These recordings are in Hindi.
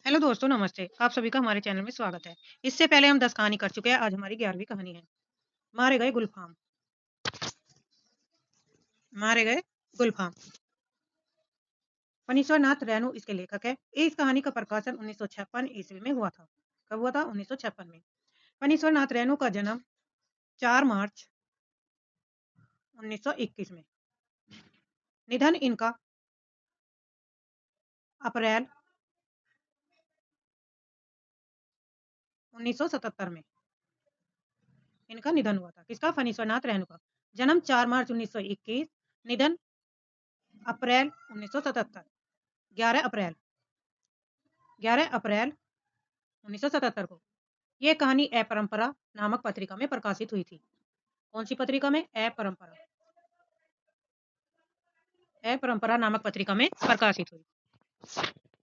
हेलो दोस्तों, नमस्ते। आप सभी का हमारे चैनल में स्वागत है। इससे पहले हम 10 कहानी कर चुके हैं, आज हमारी 11वीं कहानी है। मारे गए गुलफाम। मारे गए गुलफाम। फणीश्वर नाथ रेणु इसके लेखक है। इस कहानी का प्रकाशन 1956 ईस्वी में हुआ था। कब हुआ था? 1956 में। फणीश्वर नाथ रेणु का जन्म 4 मार्च 1921 में। निधन इनका अप्रैल 1977 में इनका निधन हुआ था। किसका? फणीश्वर नाथ रेणु का। जन्म 4 मार्च 1921, निधन अप्रैल 1977, 11 अप्रैल 11 अप्रैल 1977 को। ये कहानी अपरंपरा नामक पत्रिका में प्रकाशित हुई थी। कौन सी पत्रिका में? अपरंपरा। अपरंपरा नामक पत्रिका में प्रकाशित हुई।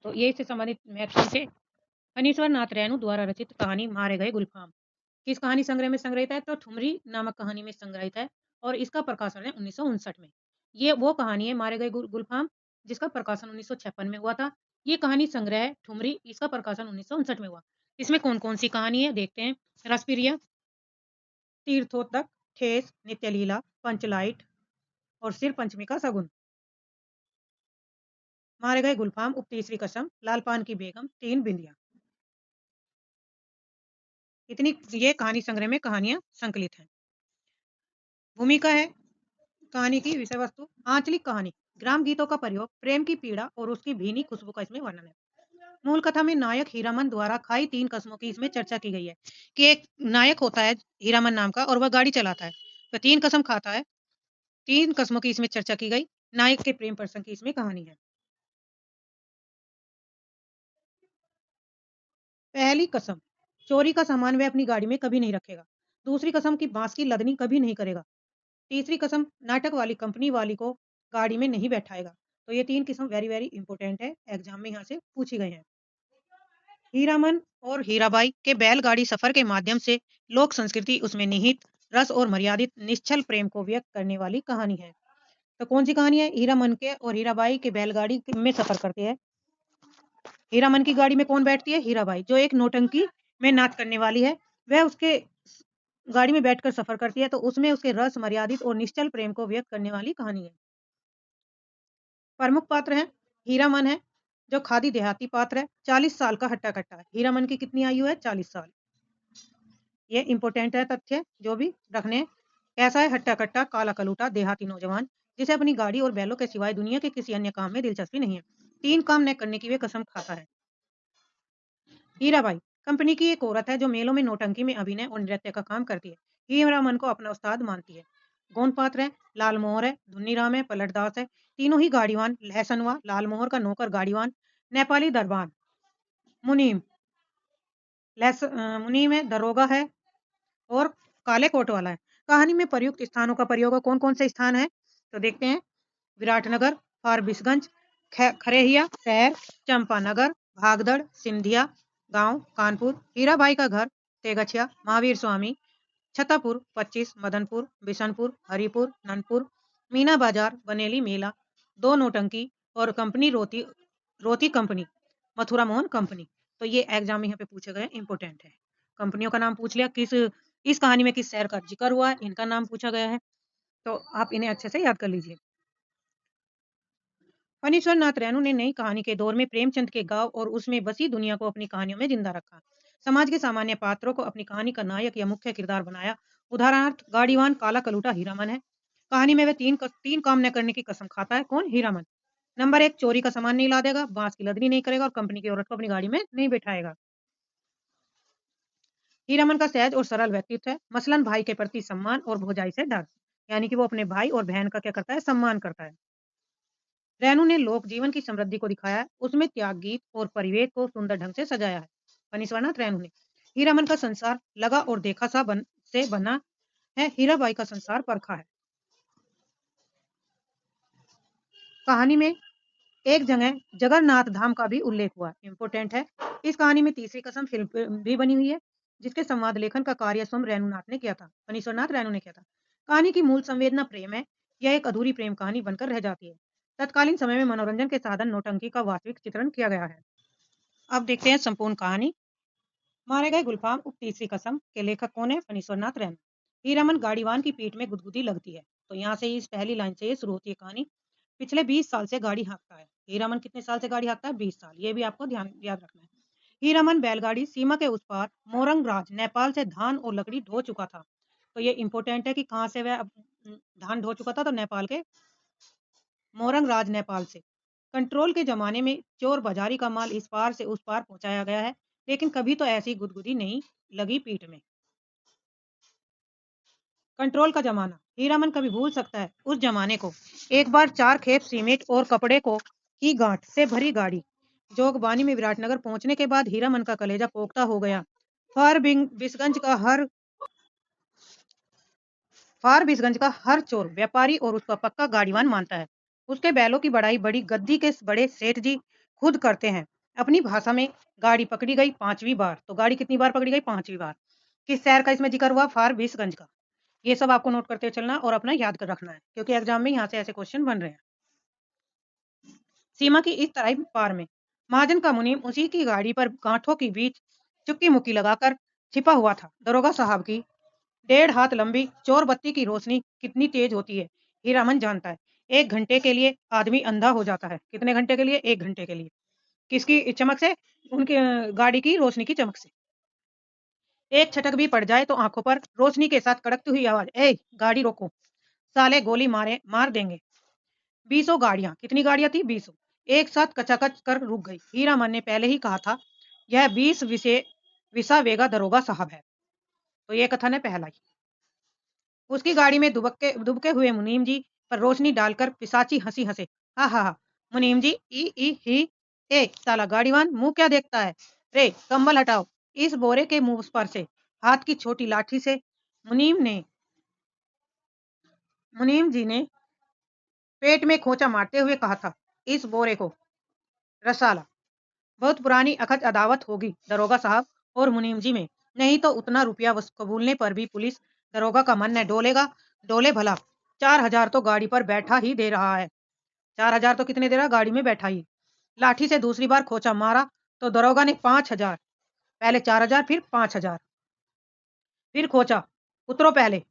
तो ये इससे संबंधित महत्वपूर्ण थे। फणीश्वर नाथ रेणु द्वारा रचित कहानी मारे गए गुलफाम किस कहानी संग्रह में संग्रहित है? तो ठुमरी नामक कहानी में संग्रहित है और इसका प्रकाशन है 1959 में। ये वो कहानी है मारे गए गुलफाम जिसका प्रकाशन 1956 में हुआ था। ये कहानी संग्रह है ठुमरी, इसका प्रकाशन 1959 में हुआ। इसमें कौन कौन सी कहानी है देखते हैं। रसप्रिया, तीर्थोदक, ठेस, नित्यलीला, पंचलाइट और सिर पंचमी का सगुन। मारे गए गुलफाम, तीसरी कसम, लालपान की बेगम, तीन बिंदिया। इतनी ये कहानी संग्रह में कहानियां संकलित हैं। भूमिका है कहानी की। विषय वस्तु आंचलिक कहानी, ग्राम गीतों का प्रयोग, प्रेम की पीड़ा और उसकी भीनी खुशबू का इसमें वर्णन है। मूल कथा में नायक हीरामन द्वारा खाई 3 कस्मों की इसमें चर्चा की गई है कि एक नायक होता है हीरामन नाम का और वह गाड़ी चलाता है। वह 3 कसम खाता है। 3 कस्मों की इसमें चर्चा की गई। नायक के प्रेम प्रसंग की इसमें कहानी है। पहली कसम, चोरी का सामान वह अपनी गाड़ी में कभी नहीं रखेगा। दूसरी कसम की बांस की लदनी कभी नहीं करेगा। तीसरी कसम, नाटक वाली कंपनी वाली को गाड़ी में नहीं बैठाएगा। तो ये 3 किस्म वेरी वेरी इंपॉर्टेंट है, एग्जाम में यहाँ से पूछी गई हैं। हीरामन और हीराबाई के बैलगाड़ी सफर के माध्यम से लोक संस्कृति उसमें निहित रस और मर्यादित निश्चल प्रेम को व्यक्त करने वाली कहानी है। तो कौन सी कहानी है? हीरामन के और हीराबाई के बैलगाड़ी में सफर करते हैं। हीरामन की गाड़ी में कौन बैठती है? हीराबाई, जो एक नौटंकी में नाच करने वाली है। वह उसके गाड़ी में बैठकर सफर करती है, तो उसमें उसके रस मर्यादित और निश्चल प्रेम को व्यक्त करने वाली कहानी है। प्रमुख पात्र है हीरामन है, जो खादी देहाती पात्र है, 40 साल का हट्टा कट्टा है। हीरामन की कितनी आयु है? 40 साल। ये इंपॉर्टेंट है तथ्य जो भी रखने। कैसा है? हट्टा कट्टा, काला कलूटा, देहाती नौजवान, जिसे अपनी गाड़ी और बैलों के सिवाय दुनिया के किसी अन्य काम में दिलचस्पी नहीं है। 3 काम न करने की वे कसम खाता है। हीराबाई कंपनी की एक औरत है जो मेलों में नौटंकी में अभिनय और नृत्य का काम करती है। हीरामन को अपना उस्ताद मानती है। गौन पात्र है लाल मोहर है, धुन्नीराम है, पलटदास है, तीनों ही गाड़ीवान। लहसनवा लाल मोहर का नौकर गाड़ीवान। नेपाली दरबान मुनीम, मुनीम है, दरोगा है और काले कोट वाला है। कहानी में प्रयुक्त स्थानों का प्रयोग कौन कौन से स्थान है? तो देखते हैं। विराटनगर, फारबिसगंज, खरेहिया शहर, चंपानगर, भागदड़, सिंधिया गांव, कानपुर, हीराबाई का घर, तेगछिया, महावीर स्वामी, छतरपुर 25, मदनपुर, बिशनपुर, हरिपुर, ननपुर, मीना बाजार, बनेली मेला, दो नौटंकी और कंपनी रोती रोती कंपनी, मथुरा मोहन कंपनी। तो ये एग्जाम में यहाँ पे पूछे गए इंपोर्टेंट है। कंपनियों का नाम पूछ लिया, किस इस कहानी में किस शहर का जिक्र हुआ है, इनका नाम पूछा गया है। तो आप इन्हें अच्छे से याद कर लीजिए। फणीश्वर नाथ रेणु ने नई कहानी के दौर में प्रेमचंद के गांव और उसमें बसी दुनिया को अपनी कहानियों में जिंदा रखा। समाज के सामान्य पात्रों को अपनी कहानी का नायक या मुख्य किरदार बनाया। उदाहरणार्थ गाड़ीवान काला कलूटा हीरामन है। कहानी में वह तीन काम न करने की कसम खाता है। कौन? हीरामन। नंबर 1, चोरी का सामान नहीं लादेगा, बांस की लदनी नहीं करेगा और कंपनी की औरत को अपनी गाड़ी में नहीं बैठाएगा। हीरामन का सहज और सरल व्यक्तित्व है, मसलन भाई के प्रति सम्मान और भौजाई से डर, यानी कि वो अपने भाई और बहन का क्या करता है? सम्मान करता है। रेणु ने लोक जीवन की समृद्धि को दिखाया है, उसमें त्याग गीत और परिवेश को सुंदर ढंग से सजाया है। फणीश्वरनाथ रेणु ने हीरामन का संसार लगा और देखा सा से बना है, हीराबाई का संसार परखा है। कहानी में एक जगह जगन्नाथ धाम का भी उल्लेख हुआ, इंपोर्टेंट है। इस कहानी में तीसरी कसम फिल्म भी बनी हुई है, जिसके संवाद लेखन का कार्य स्वयं रेणुनाथ ने किया था, फणीश्वरनाथ रेणु ने किया था। कहानी की मूल संवेदना प्रेम है। यह एक अधूरी प्रेम कहानी बनकर रह जाती है। तत्कालीन समय में मनोरंजन के साधन नौटंकी का वास्तविक चित्रण किया गया है। अब देखते हैं संपूर्ण कहानी। मारे गए गुलफाम उप तीसरी कसम के लेखक कौन है? फणीश्वरनाथ रैना। हीरामन गाड़ीवान की पीठ में गुदगुदी लगती है। तो यहाँ से इस पहली लाइन से शुरू होती है कहानी। पिछले 20 साल से गाड़ी हाँकता है। हीरामन कितने साल से गाड़ी हाँकता है? 20 साल। ये भी आपको ध्यान याद रखना है। हीरामन बैलगाड़ी सीमा के उस पार मोरंग राज नेपाल से धान और लकड़ी ढो चुका था। तो ये इंपॉर्टेंट है कि कहाँ से वह धान ढो चुका था, तो नेपाल के मोरंग राज नेपाल से। कंट्रोल के जमाने में चोर बाजारी का माल इस पार से उस पार पहुंचाया गया है, लेकिन कभी तो ऐसी गुदगुदी नहीं लगी पीठ में। कंट्रोल का जमाना हीरामन कभी भूल सकता है उस जमाने को। एक बार 4 खेप सीमेंट और कपड़े को की गांठ से भरी गाड़ी जोगबानी में विराटनगर पहुंचने के बाद हीरामन का कलेजा पोख्ता हो गया। फार बिंग बिसगंज का हर फारबिसगंज का हर चोर व्यापारी और उसका पक्का गाड़ीवान मानता है। उसके बैलों की बढ़ाई बड़ी गद्दी के बड़े सेठ जी खुद करते हैं। अपनी भाषा में गाड़ी पकड़ी गई 5वीं बार। तो गाड़ी कितनी बार पकड़ी गई? 5वीं बार। किस शहर का इसमें जिक्र हुआ? फारबिसगंज का। ये सब आपको नोट करते चलना और अपना याद कर रखना है, क्योंकि एग्जाम में यहाँ से ऐसे क्वेश्चन बन रहे हैं। सीमा की इस तराई पार में महाजन का मुनीम उसी की गाड़ी पर गांठों के बीच चुक्की मुक्की लगाकर छिपा हुआ था। दरोगा साहब की 1.5 हाथ लंबी चोर बत्ती की रोशनी कितनी तेज होती है, हीरामन जानता है। 1 घंटे के लिए आदमी अंधा हो जाता है। कितने घंटे के लिए? 1 घंटे के लिए। किसकी चमक से? उनके गाड़ी की रोशनी की चमक से। एक छटक भी पड़ जाए तो आंखों पर रोशनी के साथ कड़कती हुई आवाज, ए गाड़ी रोको, साले गोली मार देंगे। 20 गाड़ियां। कितनी गाड़ियां थी? 20। एक साथ कचाकच कर रुक गई। हीरामन ने पहले ही कहा था यह 20 विसा वेगा दरोगा साहब है। तो ये कथन है पहला ही। उसकी गाड़ी में दुबके दुबके हुए मुनीम जी पर रोशनी डालकर पिशाची हंसी हंसे। हा हा हा। मुनीम जी ई ही। ए साला गाड़ीवान, मुंह क्या देखता है? रे कंबल हटाओ। इस बोरे के मुंह पर से हाथ की छोटी लाठी से मुनीम ने मुनीम जी ने पेट में खोचा मारते हुए कहा था, इस बोरे को रसाला। बहुत पुरानी अकद अदावत होगी दरोगा साहब और मुनीम जी में। नहीं तो उतना रुपया कबूलने पर भी पुलिस दरोगा का मन न डोलेगा। डोले भला। 4,000 तो गाड़ी पर बैठा ही दे रहा है। 4,000 तो कितने दे रहा? गाड़ी में बैठा ही। लाठी से दूसरी बार खोचा मारा तो दरोगा ने 5,000। पहले 4,000 फिर 5,000। फिर खोचा। उतरो पहले।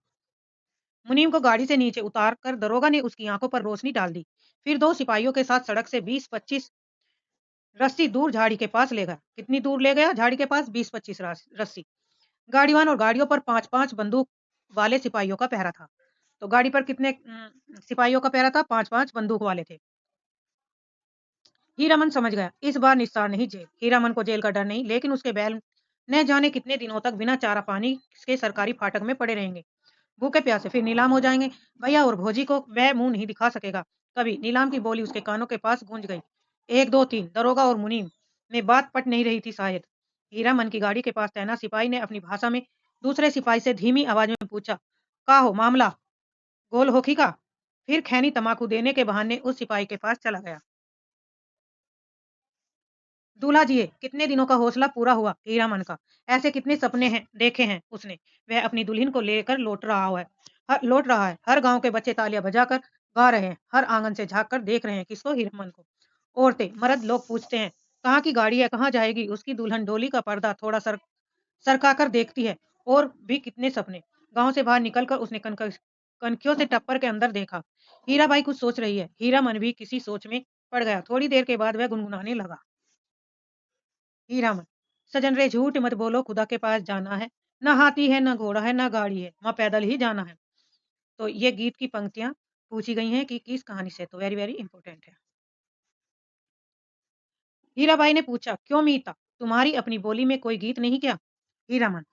मुनीम को गाड़ी से नीचे उतार कर दरोगा ने उसकी आंखों पर रोशनी डाल दी। फिर 2 सिपाहियों के साथ सड़क से 20-25 रस्सी दूर झाड़ी के पास ले गया। कितनी दूर ले गया? झाड़ी के पास 20-25 रस्सी। गाड़ीवान और गाड़ियों पर 5-5 बंदूक वाले सिपाहियों का पहरा था। तो गाड़ी पर कितने सिपाहियों का पहरा था? 5-5 बंदूक वाले थे। हीरामन समझ गया इस बार निस्तार नहीं जेल। हीरामन को जेल का डर नहीं, लेकिन उसके बैल न जाने कितने दिनों तक बिना चारा पानी के सरकारी फाटक में पड़े रहेंगे। भूखे प्यासे फिर नीलाम हो जाएंगे। भैया और भोजी को वह मुंह नहीं दिखा सकेगा कभी। नीलाम की बोली उसके कानों के पास गूंज गई। 1 2 3 दरोगा और मुनीम में बात पट नहीं रही थी शायद। हीरामन की गाड़ी के पास तैनात सिपाही ने अपनी भाषा में दूसरे सिपाही से धीमी आवाज में पूछा, का हो मामला? गोल होखी का? फिर खैनी तमाकू देने के बहाने उस सिपाही के पास चला गया। दूल्हा जी कितने दिनों का हौसला पूरा हुआ हीरामन का। ऐसे कितने सपने हैं देखे हैं उसने। वह अपनी दुल्हन को लेकर लौट रहा है। हर गांव के बच्चे तालियां बजाकर गा रहे हैं। हर आंगन से झांक कर देख रहे हैं किसको? हीरामन को। औरतें मर्द लोग पूछते हैं, कहाँ की गाड़ी है, कहाँ जाएगी उसकी दुल्हन? डोली का पर्दा थोड़ा सरका कर देखती है। और भी कितने सपने। गांव से बाहर निकलकर उसने कनखियों से टप्पर के अंदर देखा। हीराबाई कुछ सोच रही है। हीरामन भी किसी सोच में पड़ गया। थोड़ी देर के बाद वह गुनगुनाने लगा। हीरामन, सजन रे झूठ मत बोलो, खुदा के पास जाना है। न हाथी है, न घोड़ा है, न गाड़ी है, वहां पैदल ही जाना है। तो ये गीत की पंक्तियां पूछी गई हैं कि किस कहानी से। तो वेरी वेरी इंपॉर्टेंट है। हीराबाई ने पूछा, क्यों मीता, तुम्हारी अपनी बोली में कोई गीत नहीं क्या? हीरामन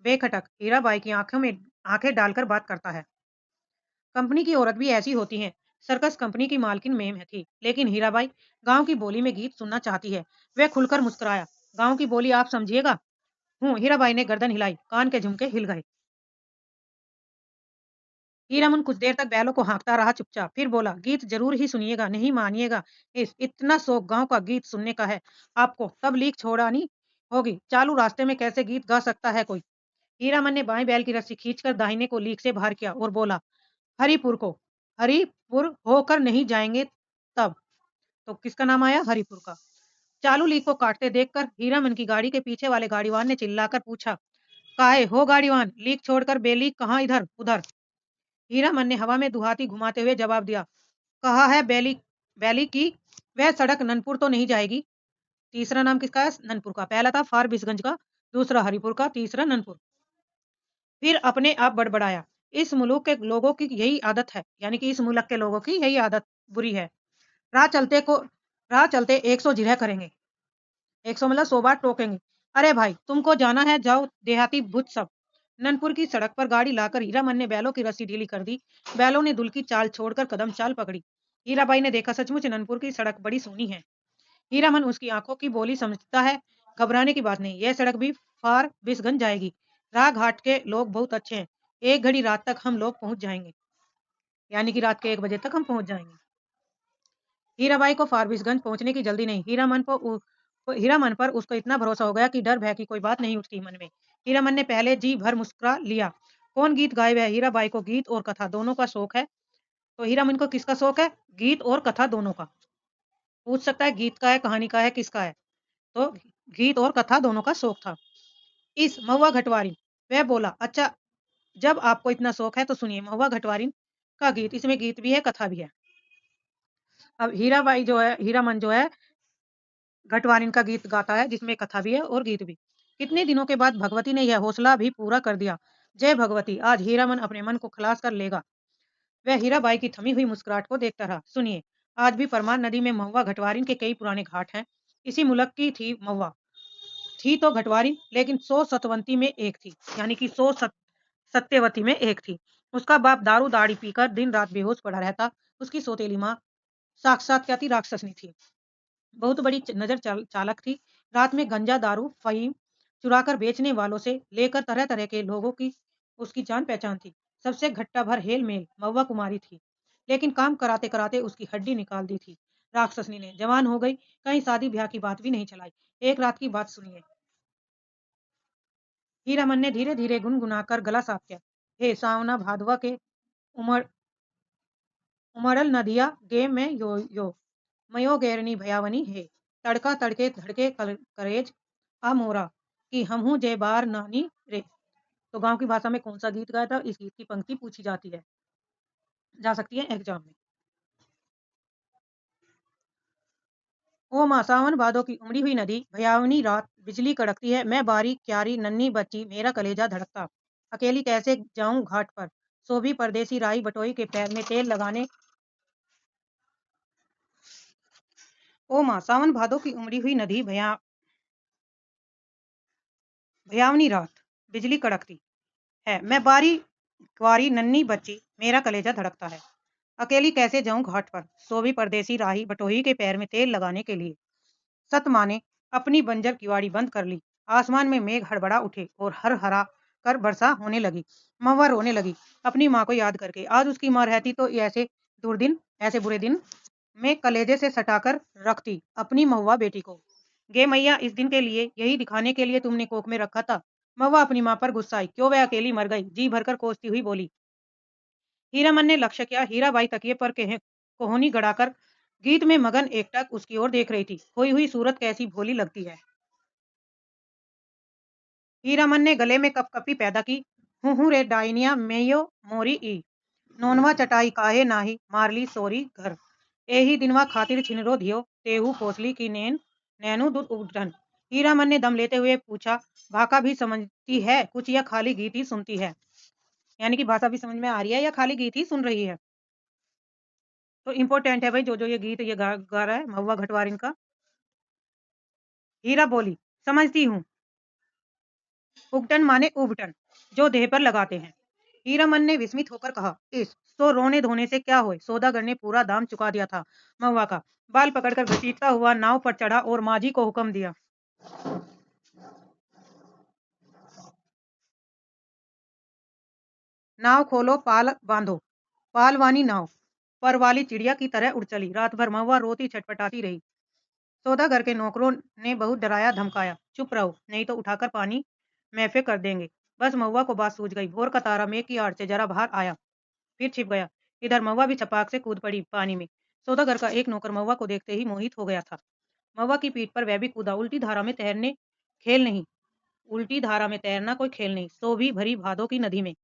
बेखटक हीराबाई की आंखों में आंखें डालकर बात करता है। कंपनी की औरत भी ऐसी होती हैं। सर्कस कंपनी की मालकिन मेम थी, लेकिन हीराबाई गांव की बोली में गीत सुनना चाहती है। वह खुलकर मुस्कुराया। गांव की बोली आप समझिएगा? हीराबाई ने गर्दन हिलाई। कान के झुमके हिल गए। हीरामन कुछ देर तक बैलों को हाँकता रहा चुपचाप। फिर बोला, गीत जरूर ही सुनिएगा, नहीं मानिएगा। इस इतना शौक गांव का गीत सुनने का है आपको, तब लीक छोड़ानी होगी। चालू रास्ते में कैसे गीत गा सकता है कोई? हीरामन ने बाएं बैल की रस्सी खींचकर दाहिने को लीक से बाहर किया और बोला, हरिपुर को। हरिपुर होकर नहीं जाएंगे तब। तो किसका नाम आया? हरिपुर का। चालू लीक को काटते देखकर हीरामन की गाड़ी के पीछे वाले गाड़ीवान ने चिल्लाकर पूछा, काहे हो गाड़ीवान, लीक छोड़कर बेलीक कहाँ इधर उधर। हीरामन ने हवा में दुहाती घुमाते हुए जवाब दिया, कहा है बेली बेली की वह सड़क ननपुर तो नहीं जाएगी। तीसरा नाम किसका है? ननपुर का। पहला था फारबिसगंज का, दूसरा हरिपुर का, तीसरा ननपुर। फिर अपने आप बड़बड़ाया, इस मुल्क के लोगों की यही आदत है, यानी कि इस मुल्क के लोगों की यही आदत बुरी है। राह चलते को राह चलते 100 जिरह करेंगे, 100 मतलब 100 बार टोकेंगे। अरे भाई तुमको जाना है जाओ देहाती भूत सब। ननपुर की सड़क पर गाड़ी लाकर हीरामन ने बैलों की रस्सी ढीली कर दी। बैलों ने दुल की चाल छोड़कर कदम चाल पकड़ी। हीराबाई ने देखा सचमुच ननपुर की सड़क बड़ी सोहनी है। हीरामन उसकी आंखों की बोली समझता है। घबराने की बात नहीं, यह सड़क भी फार बिसगंज जाएगी। राह घाट के लोग बहुत अच्छे हैं। एक घड़ी रात तक हम लोग पहुंच जाएंगे, यानी कि रात के 1 बजे तक हम पहुंच जाएंगे। हीराबाई को फारबिसगंज पहुंचने की जल्दी नहीं। हीरामन पर उसको इतना भरोसा हो गया कि डर भय की कोई बात नहीं उठती मन में। हीरामन ने पहले जी भर मुस्कुरा लिया। कौन गीत गायब है? हीराबाई को गीत और कथा दोनों का शौक है। तो हीरामन को किसका शौक है? गीत और कथा दोनों का। पूछ सकता है गीत का है, कहानी का है, किसका है? तो गीत और कथा दोनों का शौक था। इस महुआ घटवारिन, वह बोला, अच्छा जब आपको इतना शौक है तो सुनिए महुआ घटवारिन का गीत। इसमें गीत भी है, कथा भी है। अब हीरामन जो है घटवारिन का गीत गाता है, जिसमें कथा भी है और गीत भी। कितने दिनों के बाद भगवती ने यह हौसला भी पूरा कर दिया। जय भगवती, आज हीरामन अपने मन को खलास कर लेगा। वह हीराबाई की थमी हुई मुस्कुराहट को देखता रहा। सुनिए, आज भी परमान नदी में महुआ घटवारिन के कई पुराने घाट हैं। इसी मुल्क की थी महुआ। थी तो घटवारिन, लेकिन 100 सतवंती में एक थी, यानी कि 100 सत्यवती में एक थी। उसका बाप दारू दाड़ी पीकर दिन रात बेहोश पड़ा रहता। उसकी सौतेली माँ साक्षात क्या थी? राक्षसनी थी। बहुत बड़ी नजर चालक थी। रात में गंजा दारू फहीम चुराकर बेचने वालों से लेकर तरह तरह के लोगों की उसकी जान पहचान थी। सबसे घट्टा भर हेल मेल महुआ कुमारी थी, लेकिन काम कराते कराते उसकी हड्डी निकाल दी थी राक्षसनी ने। जवान हो गई, कहीं शादी ब्याह की बात भी नहीं चलाई। एक रात की बात सुनिए। हीरामन ने धीरे धीरे गुनगुनाकर गला साफ किया। हे सावना भादवा के उमड़ उमड़ल नदिया गे में यो यो मयो गैरनी भयावनी है। तड़का तड़के धड़के करेज आ मोरा कि हमहू जय बार नानी रे। तो गांव की भाषा में कौन सा गीत गाया था? इस गीत की पंक्ति पूछी जा सकती है एग्जाम में। ओ माँ सावन भादों की उमड़ी हुई नदी, भयावनी रात, बिजली कड़कती है, मैं बारी क्यारी नन्ही बच्ची, मेरा कलेजा धड़कता, अकेली कैसे जाऊं घाट पर, सो भी परदेसी राई बटोई के पैर में तेल लगाने। ओ माँ सावन भादों की उमड़ी हुई नदी, भयावनी रात, बिजली कड़कती है, मैं बारी क्वारी नन्ही बच्ची, मेरा कलेजा धड़कता है, अकेली कैसे जाऊं घाट पर, सो भी परदेसी राही बटोही के पैर में तेल लगाने के लिए। सत माँ ने अपनी बंजर किवाड़ी बंद कर ली। आसमान में मेघ हड़बड़ा उठे और हर हरा कर वर्षा होने लगी। महुआ रोने लगी अपनी माँ को याद करके। आज उसकी माँ रहती तो ऐसे बुरे दिन में कलेजे से सटाकर रखती अपनी महुआ बेटी को। गे मैया, इस दिन के लिए, यही दिखाने के लिए तुमने कोख में रखा था। महुआ अपनी माँ पर गुस्साई, क्यों वह अकेली मर गई? जी भरकर कोसती हुई बोली। हीरामन ने लक्ष्य किया। हीराबाई तकिए पर कोहनी गड़ाकर गीत में मगन एकटक उसकी ओर देख रही थी। खोई हुई सूरत कैसी भोली लगती है। हीरामन ने गले में कपकपी पैदा की। हूँ रे डाइनिया मेयो मोरी ई, नोनवा चटाई काहे नाही मारली सोरी घर, एही दिनवा खातिर छिनरो धियो तेहू पोसली की नैनू दूध उठन। हीरामन ने दम लेते हुए पूछा, भाका भी समझती है कुछ या खाली गीत ही सुनती है? यानी कि भाषा भी समझ में आ रही है या खाली गीत ही सुन रही है? तो इम्पोर्टेंट है भाई, जो ये गीत ये गा रहा है महुआ घटवारिन का। हीरा बोली, समझती हूँ। उगटन माने उबटन, जो देह पर लगाते हैं। हीरामन ने विस्मित होकर कहा, इस तो रोने धोने से क्या होए, सौदागर ने पूरा दाम चुका दिया था महुआ का। बाल पकड़कर घसीटता हुआ नाव पर चढ़ा और माझी को हुक्म दिया, नाव खोलो पाल बांधो। पालवानी नाव पर वाली चिड़िया की तरह उड़ चली। रात भर महुआ रोती छटपटाती रही। सौदागर के नौकरों ने बहुत डराया धमकाया, चुप रहो नहीं तो उठाकर पानी महफे कर देंगे। बस महुआ को बात सूझ गई। भोर का तारा मेघ की आड़ से जरा बाहर आया, फिर छिप गया। इधर महुआ भी छपाक से कूद पड़ी पानी में। सौदागर का एक नौकर महुआ को देखते ही मोहित हो गया था। महुआ की पीठ पर वह भी कूदा। उल्टी धारा में तैरने खेल नहीं, उल्टी धारा में तैरना कोई खेल नहीं, सो भी भरी भादों की नदी में।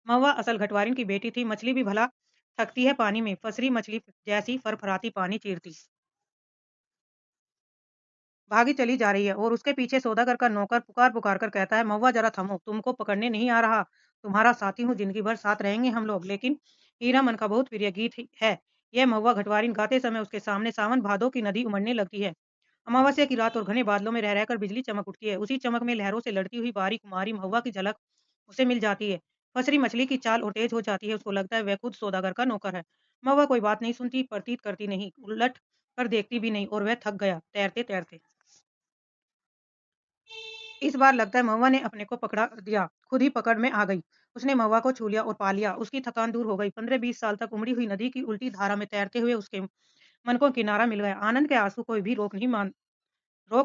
महुआ असल घटवारिन की बेटी थी, मछली भी भला थकती है पानी में, फसरी मछली जैसी फरफराती पानी चीरती। भागी चली जा रही है और उसके पीछे सौदागर का नौकर पुकार-पुकार कर कहता है, "महुआ ज़रा थमो, तुमको पकड़ने नहीं आ रहा। तुम्हारा साथी हूँ, ज़िंदगी भर साथ रहेंगे हम लोग।" लेकिन हीरामन का बहुत प्रिय गीत ही है। यह महुआ घटवारिन गाते समय उसके सामने सावन भादो की नदी उमड़ने लगती है। अमावस्या की रात और घने बादलों में रह-रह कर बिजली चमक उठती है। उसी चमक में लहरों से लड़ती हुई बारी कुमारी महुआ की झलक उसे मिल जाती है। फसरी मछली की चाल और तेज हो जाती है, उसको लगता है वह खुद सौदागर का नौकर है। महुआ कोई बात नहीं सुनती, प्रतीत करती नहीं, उलट कर देखती भी नहीं और वह थक गया, तैरते-तैरते। इस बार लगता है महुआ ने अपने को पकड़ा दिया, खुद ही पकड़ में आ गई। उसने महुआ को छू लिया और पा लिया, उसकी थकान दूर हो गई। 15-20 साल तक उमड़ी हुई नदी की उल्टी धारा में तैरते हुए उसके मन को किनारा मिल गया। आनंद के आंसू कोई भी रोक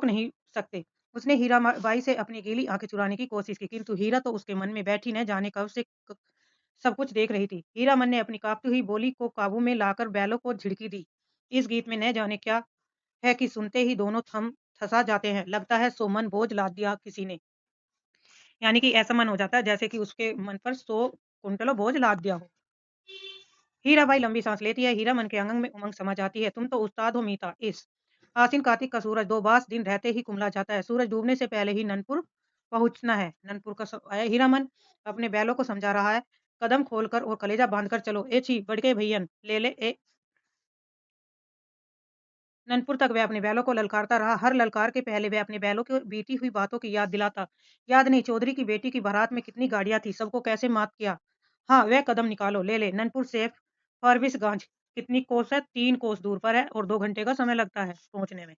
नहीं सकते। उसने हीरा बाई से अपनी गीली आंखें चुराने की कोशिश की, किंतु हीरा तो उसके मन में बैठी न जाने कब से सब कुछ देख रही थी। हीरामन ने अपनी कांपती हुई बोली को काबू में लाकर बैलों को झिड़की दी। इस गीत में न जाने क्या है कि सुनते ही दोनों थम थसा जाते हैं। लगता है सो मन बोझ लाद दिया किसी ने। यानी कि ऐसा मन हो जाता है जैसे कि उसके मन पर 100 कुंटलों बोझ लाद दिया हो। हीराबाई लंबी सांस लेती है। हीरामन के अंग में उमंग समा जाती है। तुम तो उस्ताद हो मीता। इस आसिन कार्तिक का सूरज 2 बास दिन रहते ही कुमला जाता है। सूरज डूबने से पहले ही ननपुर पहुंचना है। ननपुर का हीरामन अपने बैलों को समझा रहा है। कदम खोलकर और कलेजा बांधकर चलो। ए छी बड़के भैयन ले ले ए। ननपुर तक वह अपने बैलों को ललकारता रहा। हर ललकार के पहले वह अपने बैलों को बीती हुई बातों की याद दिलाता। याद नहीं चौधरी की बेटी की बारात में कितनी गाड़ियां थी, सबको कैसे मात किया। हाँ, वह कदम निकालो, ले ले। ननपुर से फारबिसगंज कितनी कोस है? 3 कोस दूर पर है और 2 घंटे का समय लगता है पहुंचने में।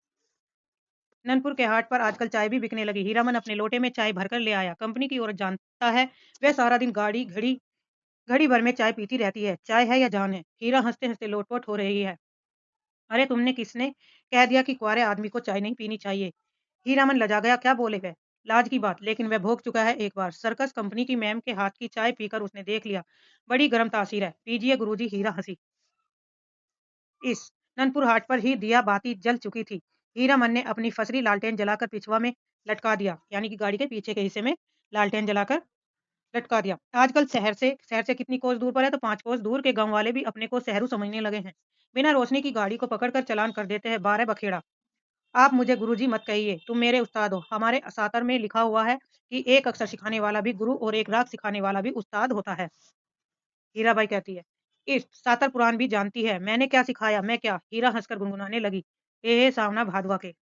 ननपुर के हाट पर आजकल चाय भी बिकने लगी। हीरामन अपने लोटे में चाय भरकर ले आया। कंपनी की औरत जानता है, वह सारा दिन घड़ी भर में चाय पीती रहती है। चाय है या जान है? हीरा हंसते-हंसते लोटपोट हो रही है। अरे तुमने किसने कह दिया कि कुँवारे आदमी को चाय नहीं पीनी चाहिए? हीरामन लजा गया, क्या बोले वह? लाज की बात, लेकिन वह भोग चुका है एक बार। सर्कस कंपनी की मैम के हाथ की चाय पीकर उसने देख लिया। बड़ी गर्म तासीर है। पीजिए गुरुजी। हीरा हंसी। इस ननपुर हाट पर ही दिया बाती जल चुकी थी। हीरामन ने अपनी फसरी लालटेन जलाकर पिछवा में लटका दिया, यानी कि गाड़ी के पीछे के हिस्से में लालटेन जलाकर लटका दिया। आजकल शहर से कितनी कोस दूर पर है, तो 5 कोस दूर के गाँव वाले भी अपने को शहरू समझने लगे हैं। बिना रोशनी की गाड़ी को पकड़कर चालान कर देते हैं 12 बखेड़ा। आप मुझे गुरुजी मत कहिए, तुम मेरे उस्ताद हो। हमारे शास्त्र में लिखा हुआ है कि एक अक्षर सिखाने वाला भी गुरु और एक राग सिखाने वाला भी उस्ताद होता है। हीराबाई कहती है, इस शास्त्र पुराण भी जानती है। मैंने क्या सिखाया, मैं क्या? हीरा हंसकर गुनगुनाने लगी। हे सावना भादवा के।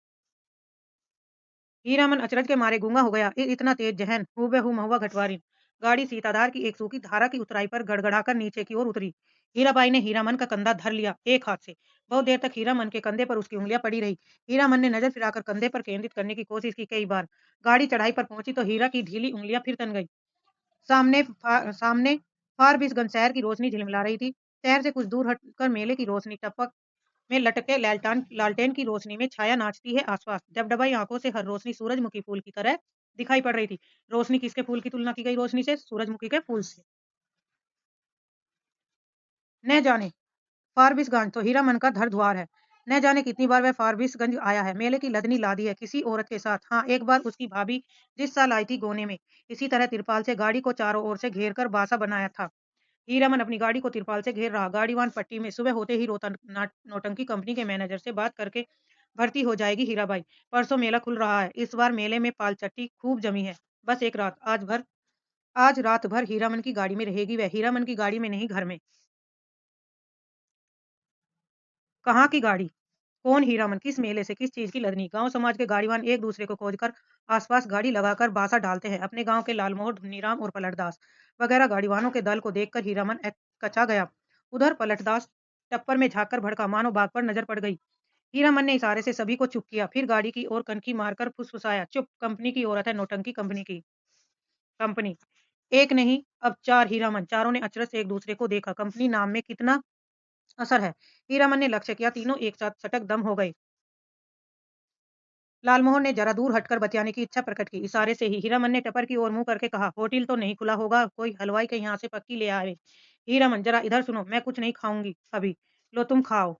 हीरामन अचरज के मारे गूंगा हो गया। इतना तेज जहन, हूबहू महुआ घटवारिन। गाड़ी सीताधार की एक सूखी धारा की उतराई पर गड़गड़ाकर नीचे की ओर उतरी। हीराबाई ने हीरामन का कंधा धर लिया एक हाथ से। बहुत देर तक हीरामन के कंधे पर उसकी उंगलियां पड़ी रही। हीरामन ने नजर फिराकर कंधे पर केंद्रित करने की कोशिश की कई बार। गाड़ी चढ़ाई पर पहुंची तो हीरा की ढीली उंगलियां फिर तन गई। सामने फारबिसगंज शहर की रोशनी झिलमिला रही थी। शहर से कुछ दूर हटकर मेले की रोशनी टपक में लटके लालटेन की रोशनी में छाया नाचती है आसपास। डबडबाई आंखों से हर रोशनी सूरजमुखी फूल की तरह दिखाई पड़ रही थी। रोशनी किसके फूल की तुलना की गई रोशनी से? सूरजमुखी के फूल से। न जाने फारबिसगंज तो हीरामन का घर द्वार है। न जाने कितनी बार वह फारबिसगंज आया है। मेले की लदनी लादी है किसी औरत के साथ। हाँ, एक बार उसकी भाभी जिस साल आई थी गोने में, इसी तरह तिरपाल से गाड़ी को चारों ओर से घेर कर बासा बनाया था। हीरामन अपनी गाड़ी को तिरपाल से घेर रहा। गाड़ीवान पट्टी में सुबह होते ही नौटंकी कंपनी के मैनेजर से बात करके भर्ती हो जाएगी हीराबाई। परसों मेला खुल रहा है। इस बार मेले में पालचट्टी खूब जमी है। बस एक रात आज रात भर हीरामन की गाड़ी में रहेगी वह। हीरामन की गाड़ी में नहीं, घर में। कहाँ की गाड़ी? कौन हीरामन? किस मेले से? किस चीज की लदनी? गांव समाज के गाड़ीवान एक दूसरे को खोजकर आसपास गाड़ी लगाकर बासा डालते हैं। अपने गांव के लालमोहर, धुन्नीराम और पलटदास वगैरह गाड़ीवानों के दल को देखकर हीरामन कचा गया। उधर पलटदास टप्पर में झांककर भड़का, मानो बाग पर नजर पड़ गई। हीरामन ने इशारे से सभी को चुप किया, फिर गाड़ी की ओर कनखी मारकर फुसफुसाया, चुप, कंपनी की औरत है, नौटंकी कंपनी की। कंपनी एक नहीं, अब 4 हीरामन। चारों ने अचरज से एक दूसरे को देखा। कंपनी नाम में कितना असर है। हीरामन ने लक्ष्य किया, तीनों एक साथ सटक दम हो गए। लालमोहन ने जरा दूर हटकर बतियाने की इच्छा प्रकट की। इशारे से ही हीरामन ने टपर की ओर मुंह करके कहा, होटल तो नहीं खुला होगा? कोई हलवाई के यहाँ से पक्की ले आवे। हीरामन, जरा इधर सुनो, मैं कुछ नहीं खाऊंगी अभी। लो तुम खाओ।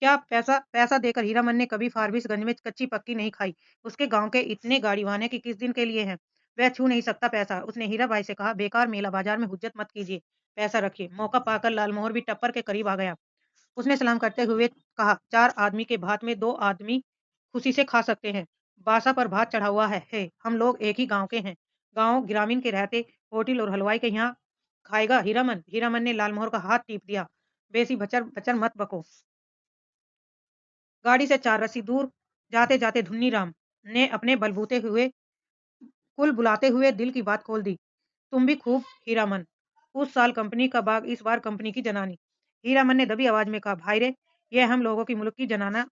क्या पैसा पैसा देकर हीरामन ने कभी फारबिसगंज में कच्ची पक्की नहीं खाई। उसके गाँव के इतने गाड़ीवान हैं कि किस दिन के लिए हैं। वह छू नहीं सकता पैसा। उसने हीराबाई से कहा, बेकार मेला बाजार में हुज्जत मत कीजिए, पैसा रखिए। मौका पाकर लालमोहर भी टप्पर के करीब आ गया। उसने सलाम करते हुए कहा, 4 आदमी के भात में 2 आदमी खुशी से खा सकते हैं। बासा पर भात चढ़ा हुआ है। हम लोग एक ही गाँव के हैं। गाँव ग्रामीण के रहते होटल और हलवाई के यहाँ खाएगा हीरामन। हीरामन ने लालमोहर का हाथ टीप दिया। बेसी भचर भचर मत बको। गाड़ी से 4 रस्सी दूर जाते-जाते धुन्नीराम ने अपने बलबूते हुए कुल बुलाते हुए दिल की बात खोल दी। तुम भी खूब हीरामन। उस साल कंपनी का बाग, इस बार कंपनी की जनानी। हीरामन ने दबी आवाज में कहा, भाई रे, ये हम लोगों की मुल्क की जनाना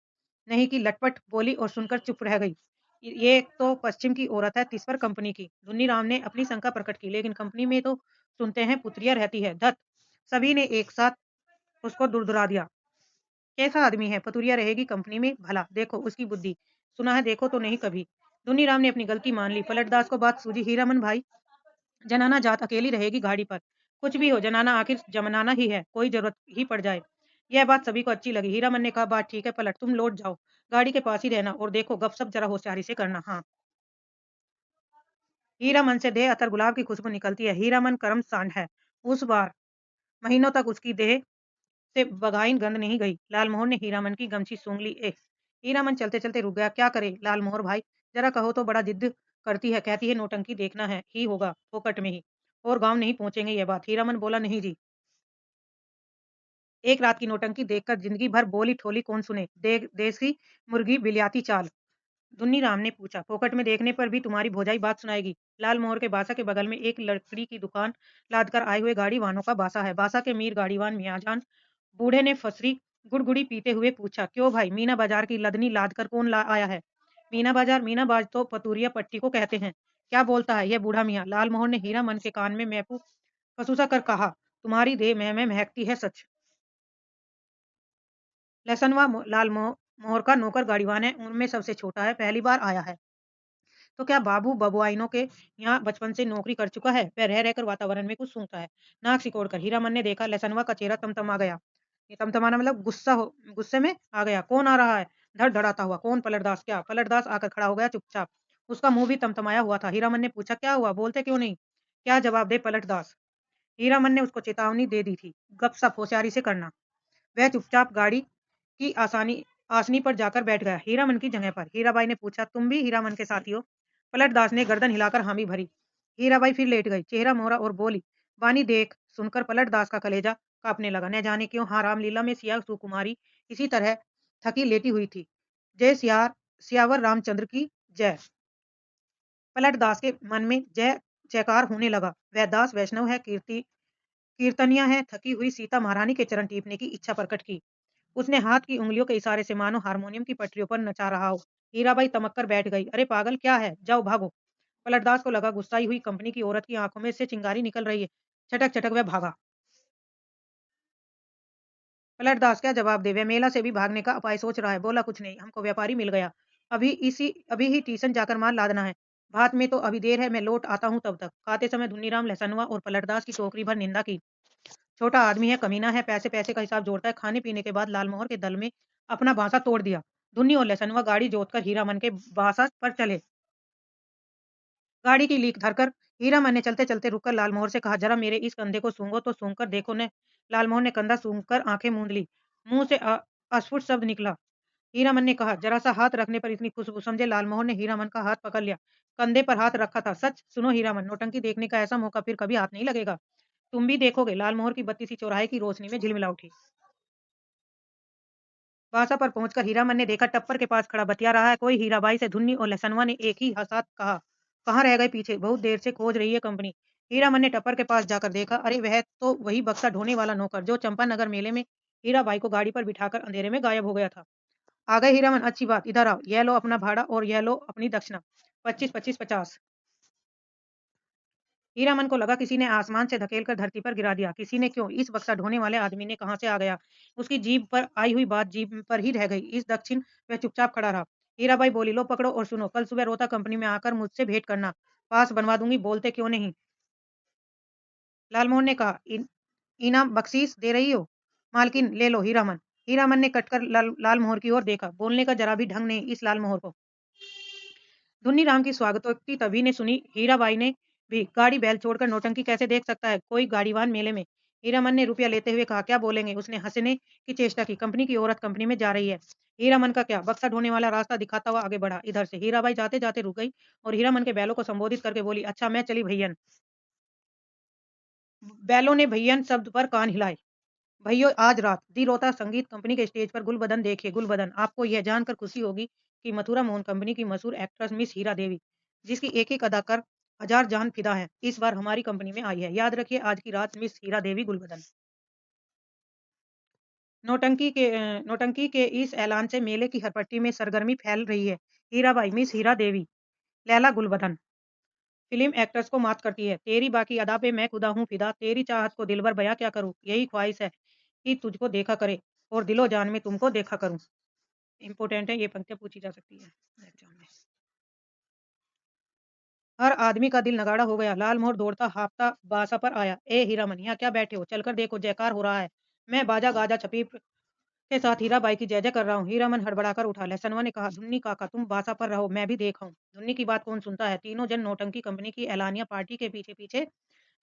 नहीं की लटपट बोली और सुनकर चुप रह गई। ये तो पश्चिम की औरत है, तिस पर कंपनी की। धुन्नीराम ने अपनी शंका प्रकट की, लेकिन कंपनी में तो सुनते हैं पुत्रियां रहती है। धत! सभी ने एक साथ उसको दुरदुरा दिया। कैसा आदमी है, पतुरिया रहेगी कंपनी में, भला देखो उसकी बुद्धि। सुना है, देखो तो नहीं कभी। धुनीराम ने अपनी गलती मान ली। पलटदास को बात सूझी। हीरामन भाई, जनाना जात अकेली रहेगी गाड़ी पर। कुछ भी हो, जनाना आखिर जमनाना ही है, कोई जरूरत ही पड़ जाए। यह बात सभी को अच्छी लगी। हीरामन ने कहा, बात ठीक है पलट, तुम लौट जाओ, गाड़ी के पास ही रहना और देखो गपशप जरा होशियारी से करना। हाँ। हीरामन से देह अतर गुलाब की खुशबू निकलती है। हीरामन कर्म सांड है। उस बार महीनों तक उसकी देह से बगाइन गंध नहीं गई। लालमोहन ने हीरामन की गमछी सूंघ ली। हीरामन चलते-चलते रुक गया। क्या करे लालमोहर भाई, जरा कहो तो बड़ा जिद करती है, कहती है नौटंकी देखना है ही होगा फोकट में ही, और गाँव नहीं पहुँचेंगे ये बात। हीरामन बोला, नहीं जी, एक रात की नौटंकी देखकर जिंदगी भर बोली ठोली कौन सुने। देसी मुर्गी बिलियाती चाल। धुन्नी राम ने पूछा, फोकट में देखने पर भी तुम्हारी भौजाई बात सुनाएगी? लाल मोहर के बासा के बगल में एक लकड़ी की दुकान लादकर आए हुए गाड़ी वानों का बासा है। बासा के मीर गाड़ीवान मियाजान बूढ़े ने फसरी गुड़गुड़ी पीते हुए पूछा, क्यों भाई, मीना बाजार की लदनी लाद कर कौन ला आया है? मीना बाजार? मीना बाज तो पतूरिया पट्टी को कहते हैं। क्या बोलता है यह बूढ़ा मियाँ? लालमोहन ने हीरा मन के कान में मैपू फसूसा कर कहा, तुम्हारी देह में महकती है सच। लहसनवा मोहर का नौकर गाड़ीवान है, उनमें सबसे छोटा है, पहली बार आया है। तो क्या बाबू बबुआइनों के यहाँ बचपन से नौकरी कर चुका है? वह रह रहकर वातावरण में कुछ सूंघता है। नाक सिकोड़ कर हीरामन ने देखा, लहसनवा का चेहरा तमतमा गया। ये तमतमाना मतलब गुस्से में आ गया। कौन आ रहा है? धड़धड़ाता हुआ। कौन? पलटदास। क्या? पलटदास आकर खड़ा हो गया चुपचाप। उसका मुंह भी तमतमाया हुआ था। हीरामन ने पूछा, क्या हुआ, बोलते क्यों नहीं? क्या जवाब दे पलटदास? हीरामन ने उसको चेतावनी दे दी थी, गपसप होशियारी से करना। वह चुपचाप गाड़ी की आसनी पर जाकर बैठ गया, हीरामन की जगह पर। हीराबाई ने पूछा, तुम भी हीरामन के साथी हो? पलटदास ने गर्दन हिलाकर हामी भरी। हीराबाई फिर लेट गई, चेहरा मोहरा और बोली। वानी देख सुनकर पलटदास का कलेजा कांपने लगा। न जाने क्यों हाँ रामलीला में सिया सुकुमारी इसी तरह थकी लेटी हुई थी। जय सियावर रामचंद्र की जय। पलटदास के मन में जय जयकार होने लगा। वह दास वैष्णव है, कीर्तनिया है, थकी हुई सीता महारानी के चरण टीपने की इच्छा प्रकट की। उसने हाथ की उंगलियों के इशारे से मानो हारमोनियम की पटरियों पर नचा रहा हो। हीराबाई तमक कर बैठ गई। अरे पागल, क्या है, जाओ भागो। पलटदास को लगा गुस्साई हुई कंपनी की औरत की आंखों में से चिंगारी निकल रही है। छटक छटक वह भागा। पलटदास क्या जवाब दे, वह मेला से भी भागने का उपाय सोच रहा है। बोला, कुछ नहीं, हमको व्यापारी मिल गया। अभी ही स्टेशन जाकर माल लादना है। भात में तो अभी देर है, मैं लौट आता हूँ तब तक। खाते समय धुनीराम लहसनुआ और पलटदास की टोकरी भर निंदा की। छोटा आदमी है, कमीना है, पैसे पैसे का हिसाब जोड़ता है। खाने पीने के बाद लालमोहर के दल में अपना बांसा तोड़ दिया। धुन्नी और लहसनुआ गाड़ी जोतकर हीरामन के बासा पर चले। गाड़ी की लीक धरकर हीरामन ने चलते चलते रुककर लालमोहर से कहा, जरा मेरे इस कंधे को सूंघो तो। सूंघ कर देखो ने। लालमोहर ने कंधा सूंघकर आंखें मूंद ली। मुंह से अस्फुट शब्द निकला। हीरामन ने कहा, जरा सा हाथ रखने पर इतनी खुशबू? समझे? लालमोहन ने हीरामन का हाथ पकड़ लिया। कंधे पर हाथ रखा था। सच सुनो हीरामन, नौटंकी देखने का ऐसा मौका फिर कभी हाथ नहीं लगेगा। तुम भी देखोगे। लालमोहर की बत्ती सी चौराहे की रोशनी में झिलमिला उठी। बासा पर पहुंचकर हीरामन ने देखा, टप्पर के पास खड़ा बतिया रहा है कोई। हीराबाई से धुन्नी और लहसनवा ने एक ही साथ कहा, कहाँ रह गए पीछे, बहुत देर से खोज रही है कंपनी। हीरामन ने टप्पर के पास जाकर देखा, अरे वह तो वही बक्सा ढोने वाला नौकर जो चंपानगर मेले में हीराबाई को गाड़ी पर बिठाकर अंधेरे में गायब हो गया था। आ गए हीरामन, अच्छी बात, इधर आओ, यह लो अपना भाड़ा और यह लो अपनी दक्षिणा, 25-25-50। हीरामन को लगा किसी ने आसमान से धकेलकर धरती पर गिरा दिया। किसी ने क्यों, इस बक्सा ढोने वाले आदमी ने कहां से आ गया? उसकी जीभ पर आई हुई बात जीभ पर ही रह गई। इस दक्षिण वह चुपचाप खड़ा रहा। हीराबाई बोली, लो पकड़ो और सुनो, कल सुबह रोहता कंपनी में आकर मुझसे भेंट करना, पास बनवा दूंगी, बोलते क्यों नहीं? लालमोहन ने कहा, इनाम बख्शीश दे रही हो? मालकिन ले लो हीरामन। हीरामन ने कटकर लाल मोहर की ओर देखा। बोलने का जरा भी ढंग नहीं इस लाल मोहर को। धुन्नीराम की स्वागतोक्ति तभी ने सुनी, हीराबाई ने भी। गाड़ी बैल छोड़कर नौटंकी कैसे देख सकता है कोई गाड़ीवान मेले में। हीरामन ने रुपया लेते हुए कहा, क्या बोलेंगे? उसने हंसने की चेष्टा की। कंपनी की औरत कंपनी में जा रही है। हीरामन का क्या? बक्सा ढोने वाला रास्ता दिखाता हुआ आगे बढ़ा। इधर से हीराबाई जाते जाते रुक गई और हीरामन के बैलों को संबोधित करके बोली, अच्छा मैं चली भैयन। बैलों ने भैयन शब्द पर कान हिलाए। भइयों आज रात दी रोता संगीत कंपनी के स्टेज पर गुलबदन देखिए गुलबदन। आपको यह जानकर खुशी होगी कि मथुरा मोहन कंपनी की मशहूर एक्ट्रेस मिस हीरा देवी, जिसकी एक एक अदा कर हजार जान फिदा है, इस बार हमारी कंपनी में आई है। याद रखिए आज की रात मिस हीरा देवी गुलबदन। नौटंकी के इस ऐलान से मेले की हरपट्टी में सरगर्मी फैल रही है। हीराबाई मिस हीरा देवी, लैला गुलबदन फिल्म एक्टर्स को मात करती है। तेरी बाकी अदा पे मैं खुदा हूँ फिदा, तेरी चाहत को दिलबर बयां क्या करूँ, यही ख्वाहिश है कि तुझको देखा करे और दिलो जान में तुमको देखा करूँ। इम्पोर्टेंट है, ये पंक्तियाँ पूछी जा सकती है एग्जाम में। हर आदमी का दिल नगाड़ा हो गया। लाल मोहर दौड़ता हाँफता बासा पर आया। ए हीरामन, यहाँ क्या बैठे हो? चलकर देखो, जयकार हो रहा है। मैं बाजा गाजा छपीप के साथ हीराबाई की जय जय कर रहा हूँ। हीरामन हड़बड़ाकर उठा। लहसनवा ने कहा, धुन्नी काका तुम बासा पर रहो, मैं भी देख आऊं। धुन्नी की बात कौन सुनता है? तीनों जन नौटंकी कंपनी की एलानिया पार्टी के पीछे पीछे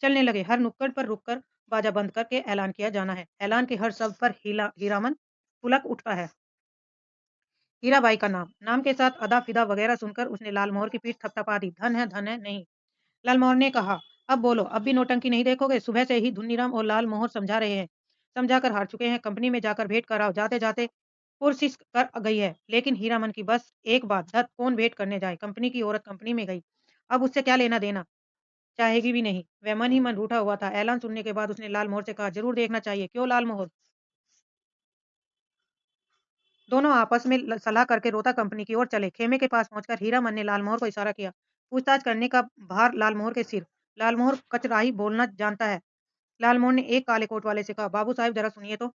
चलने लगे। हर नुक्कड़ पर रुककर बाजा बंद करके ऐलान किया जाना है। ऐलान के हर शब्द पर हीरामन पुलक उठता है। हीराबाई का नाम, नाम के साथ अदा फिदा वगैरह सुनकर उसने लालमोहर की पीठ थपथपा दी। धन है नहीं। लालमोहर ने कहा, अब बोलो, अब भी नौटंकी नहीं देखोगे? सुबह से ही धुन्नीराम और लालमोहर समझा रहे हैं, समझाकर हार चुके हैं। कंपनी में जाकर भेंट कराओ। जाते जाते पुरसिस कर गई है, लेकिन हीरामन की बस एक बात, धत कौन भेंट करने जाए? कंपनी की औरत कंपनी में गई, अब उससे क्या लेना देना? चाहेगी भी नहीं। वह मन ही मन रूठा हुआ था। ऐलान सुनने के बाद उसने लालमोहर से कहा, जरूर देखना चाहिए। क्यों लालमोहर? दोनों आपस में सलाह करके रोता कंपनी की ओर चले। खेमे के पास पहुंचकर हीरामन ने लालमोहर को इशारा किया। पूछताछ करने का भार लालमोहर के सिर। लालमोहर कचराही बोलना जानता है। लालमोहर ने एक काले कोट वाले से कहा, बाबू साहब जरा सुनिए तो।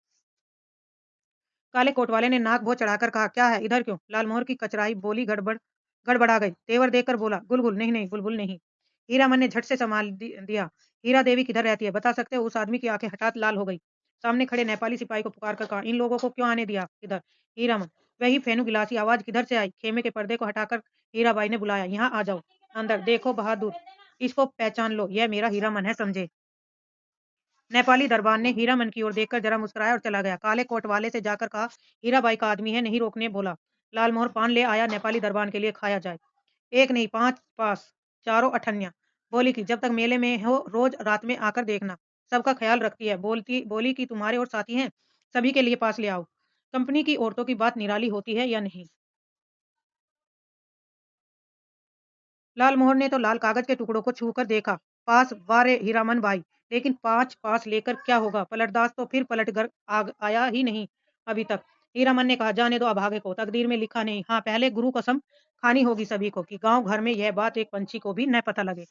काले कोट वाले ने नाक भों चढ़ाकर कहा, क्या है, इधर क्यों? लालमोहर की कचराई बोली गड़बड़ा गई। तेवर देखकर बोला, गुलगुल नहीं नहीं बुलबुल नहीं। हीरामन ने झट से संभाल दिया। हीरा देवी किधर रहती है, बता सकते हो? उस आदमी की आंखें हठात लाल हो गई। सामने खड़े नेपाली सिपाही को पुकार कर कहा, इन लोगों को क्यों आने दिया इधर? हीरामन, वही फेनू गिलासी आवाज किधर से आई? खेमे के पर्दे को हटाकर हीराबाई ने बुलाया, यहाँ आ जाओ अंदर। देखो बहादुर, इसको पहचान लो, यह मेरा हीरामन है, समझे? नेपाली दरबार ने हीरामन की ओर देखकर जरा मुस्कुराया और चला गया। काले कोट वाले से जाकर कहा, हीराबाई का आदमी है, नहीं रोकने बोला। लालमोहर पान ले आया, नेपाली दरबार के लिए खाया जाए। एक नहीं 5 पास, चारों अठन्या। बोली कि जब तक मेले में हो रोज रात में आकर देखना, सबका ख्याल रखती है। बोली कि तुम्हारे और साथी हैं, सभी के लिए पास ले आओ। कंपनी की औरतों की बात निराली होती है या नहीं? लालमोहर ने तो लाल कागज के टुकड़ों को छूकर देखा। पास वारे हीरामन भाई, लेकिन 5 पास लेकर क्या होगा? पलटदास तो फिर पलट कर आया ही नहीं अभी तक। हीरामन ने कहा, जाने दो अभागे को, तकदीर में लिखा नहीं। हाँ, पहले गुरु कसम खानी होगी सभी को कि गांव घर में यह बात एक पंछी को भी न पता लगे।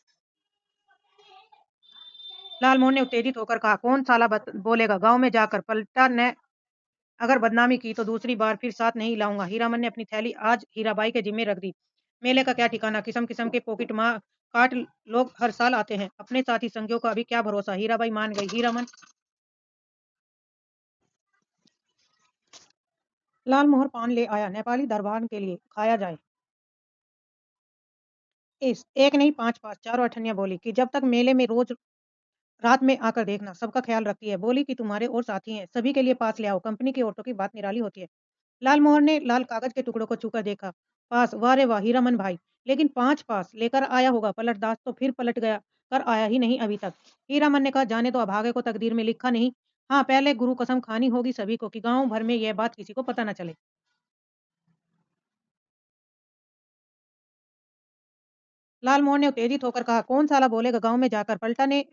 लालमोहन ने उत्तेजित होकर कहा, कौन साला बोलेगा गांव में जाकर? पलटा ने अगर बदनामी की तो दूसरी बार फिर साथ नहीं लाऊंगा। हीरामन ने अपनी थैली आज हीराबाई के जिम्मे रख दी। मेले का क्या ठिकाना, किस्म किस्म के पॉकेट मार काट लोग हर साल आते हैं। अपने साथी संगियों का अभी क्या भरोसा? हीराबाई मान गई। हीरामन, लालमोहर पान ले आया, नेपाली दरबार के लिए खाया जाए। इस एक नहीं 5 पास, चारों अठन्या बोली कि जब तक मेले में रोज रात में आकर देखना, सबका ख्याल रखती है। बोली कि तुम्हारे और साथी हैं, सभी के लिए पास ले आओ। कंपनी की औरतों की बात निराली होती है। लालमोहन ने लाल कागज के टुकड़ों को छूकर देखा। पास, वाह रे वाह हीरामन भाई, लेकिन 5 पास लेकर आया होगा। पलटदास तो फिर पलट गया कर आया ही नहीं अभी तक। हीरामन ने कहा, जाने तो अभागे को, तकदीर में लिखा नहीं। हाँ, पहले गुरु कसम खानी होगी सभी को कि गांव भर में यह बात किसी को पता न चले। लालमोहन ने उत्तेजित होकर कहा, कौन साला बोलेगा गांव में जाकर? पलटा ने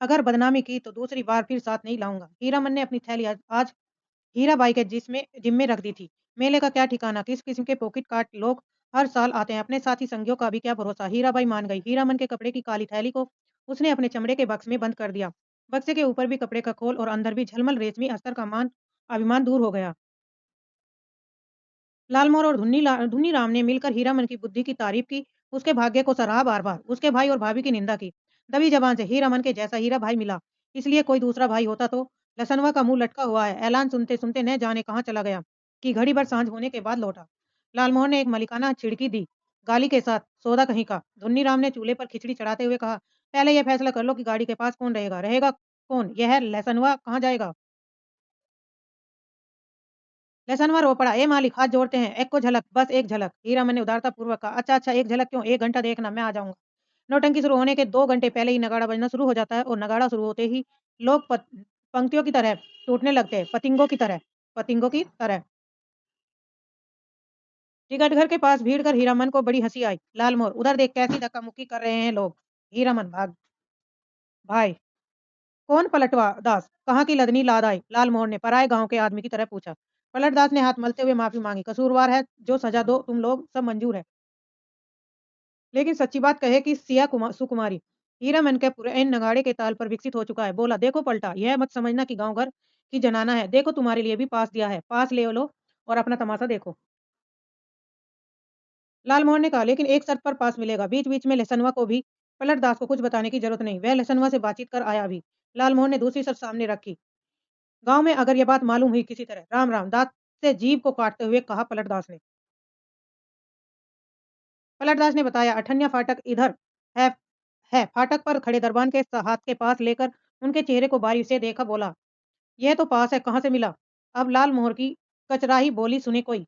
अगर बदनामी की तो दूसरी बार फिर साथ नहीं लाऊंगा। हीरामन ने अपनी थैली आज हीराबाई के जिम्मे रख दी थी। मेले का क्या ठिकाना, किस किस्म के पॉकेट काट लोग हर साल आते हैं। अपने साथी संगियों का भी क्या भरोसा? हीराबाई मान गई। हीरामन के कपड़े की काली थैली को उसने अपने चमड़े के बक्स में बंद कर दिया। बक्से के ऊपर भी कपड़े का खोल और अंदर भी झलमल रेशमी अस्तर का मान अभिमान दूर हो गया। लालमोहर और धुन्नी राम ने मिलकर हीरामन की बुद्धि की तारीफ की, उसके भाग्य को सराहा बार-बार, उसके भाई और भाभी की निंदा की। दबी जबान से हीरामन के जैसा हीरा भाई मिला, इसलिए कोई दूसरा भाई होता तो लसनवा का मुंह लटका हुआ है। ऐलान सुनते-सुनते न जाने कहाँ चला गया कि घड़ी भर साँझ होने के बाद लौटा। लालमोहन ने एक मलिकाना छिड़की दी, गाली के साथ, सौदा कहीं का। धुन्नीराम ने चूल्हे पर खिचड़ी चढ़ाते हुए कहा, "पहले ये फैसला कर लो कि गाड़ी के पास कौन रहेगा? रहेगा कौन? यह लहसनवा कहाँ जाएगा?" लहसनवा रो पड़ा, "ए मालिक हाथ जोड़ते हैं, एक को झलक, बस एक झलक।" हीरामन ने उदारतापूर्वक कहा, "अच्छा, अच्छा, एक झलक क्यों? 1 घंटा देखना, मैं आ जाऊँगा।" नौटंकी शुरू होने के 2 घंटे पहले ही नगाड़ा बजना शुरू हो जाता है और नगाड़ा शुरू होते ही लोग पंक्तियों की तरह टूटने लगते हैं, पतिंगों की तरह। टिकट घर के पास भीड़ कर हीरामन को बड़ी हँसी आई। लालमोहर, "उधर देख कैसी धक्का-मुक्की कर रहे हैं लोग।" हीरामन, भाई, कौन पलटवा दास? कहाँ की लदनी लाद आए?" लालमोहर ने पराए गाँव के आदमी की तरह पूछा। पलटदास ने हाथ मलते हुए माफ़ी माँगी। "कसूरवार है, जो सज़ा दो तुम लोग सब मंज़ूर है। लेकिन सच्ची बात कहे कि सुकुमारी हीरामन के पुरैन नगाड़े के ताल पर विकसित हो चुका है। बोला, देखो पलटा, यह मत समझना कि गाँव घर की जनाना है। देखो तुम्हारे लिए भी पास दिया है। पास ले लो और अपना तमाशा देखो।" लालमोहन ने कहा, "लेकिन एक शर्त पर पास मिलेगा।" बीच-बीच में लहसनवा को भी पलटदास को कुछ बताने की जरूरत नहीं। वह लहसनवा से बातचीत कर आया भी। लालमोहन ने दूसरी शर्त सामने रखी। गाँव में अगर यह बात मालूम हुई किसी तरह, राम राम, दाँत से जीभ को काटते हुए कहा पलटदास ने। पलटदास ने बताया, "अठन्या फाटक इधर है है।" फाटक पर खड़े दरबान के हाथ के पास लेकर उनके चेहरे को बारी से देखा, बोला, "यह तो पास है, कहाँ से मिला?" अब लाल मोहर की कचराही बोली सुने कोई।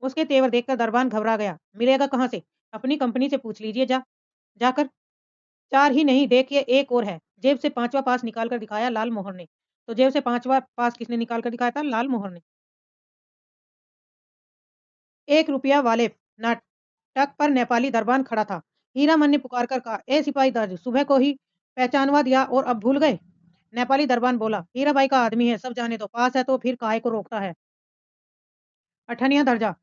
उसके तेवर देखकर दरबान घबरा गया। "मिलेगा कहाँ से? अपनी कंपनी से पूछ लीजिए जाकर।" 4 ही नहीं, देखिए एक और है। जेब से 5वां पास निकाल कर दिखाया लाल मोहर ने। तो जेब से 5वां पास किसने निकाल कर दिखाया था? लाल मोहर ने। ₹1 वाले नाटक पर नेपाली दरबान खड़ा था। हीरामन ने पुकार कर कहा, "ए सिपाही दर्ज, सुबह को ही पहचानवा दिया और अब भूल गए?" नेपाली दरबान बोला, "हीराबाई का आदमी है, सब जाने दो। पास है तो फिर काहे को रोकता है? अठनिया दर्जा।"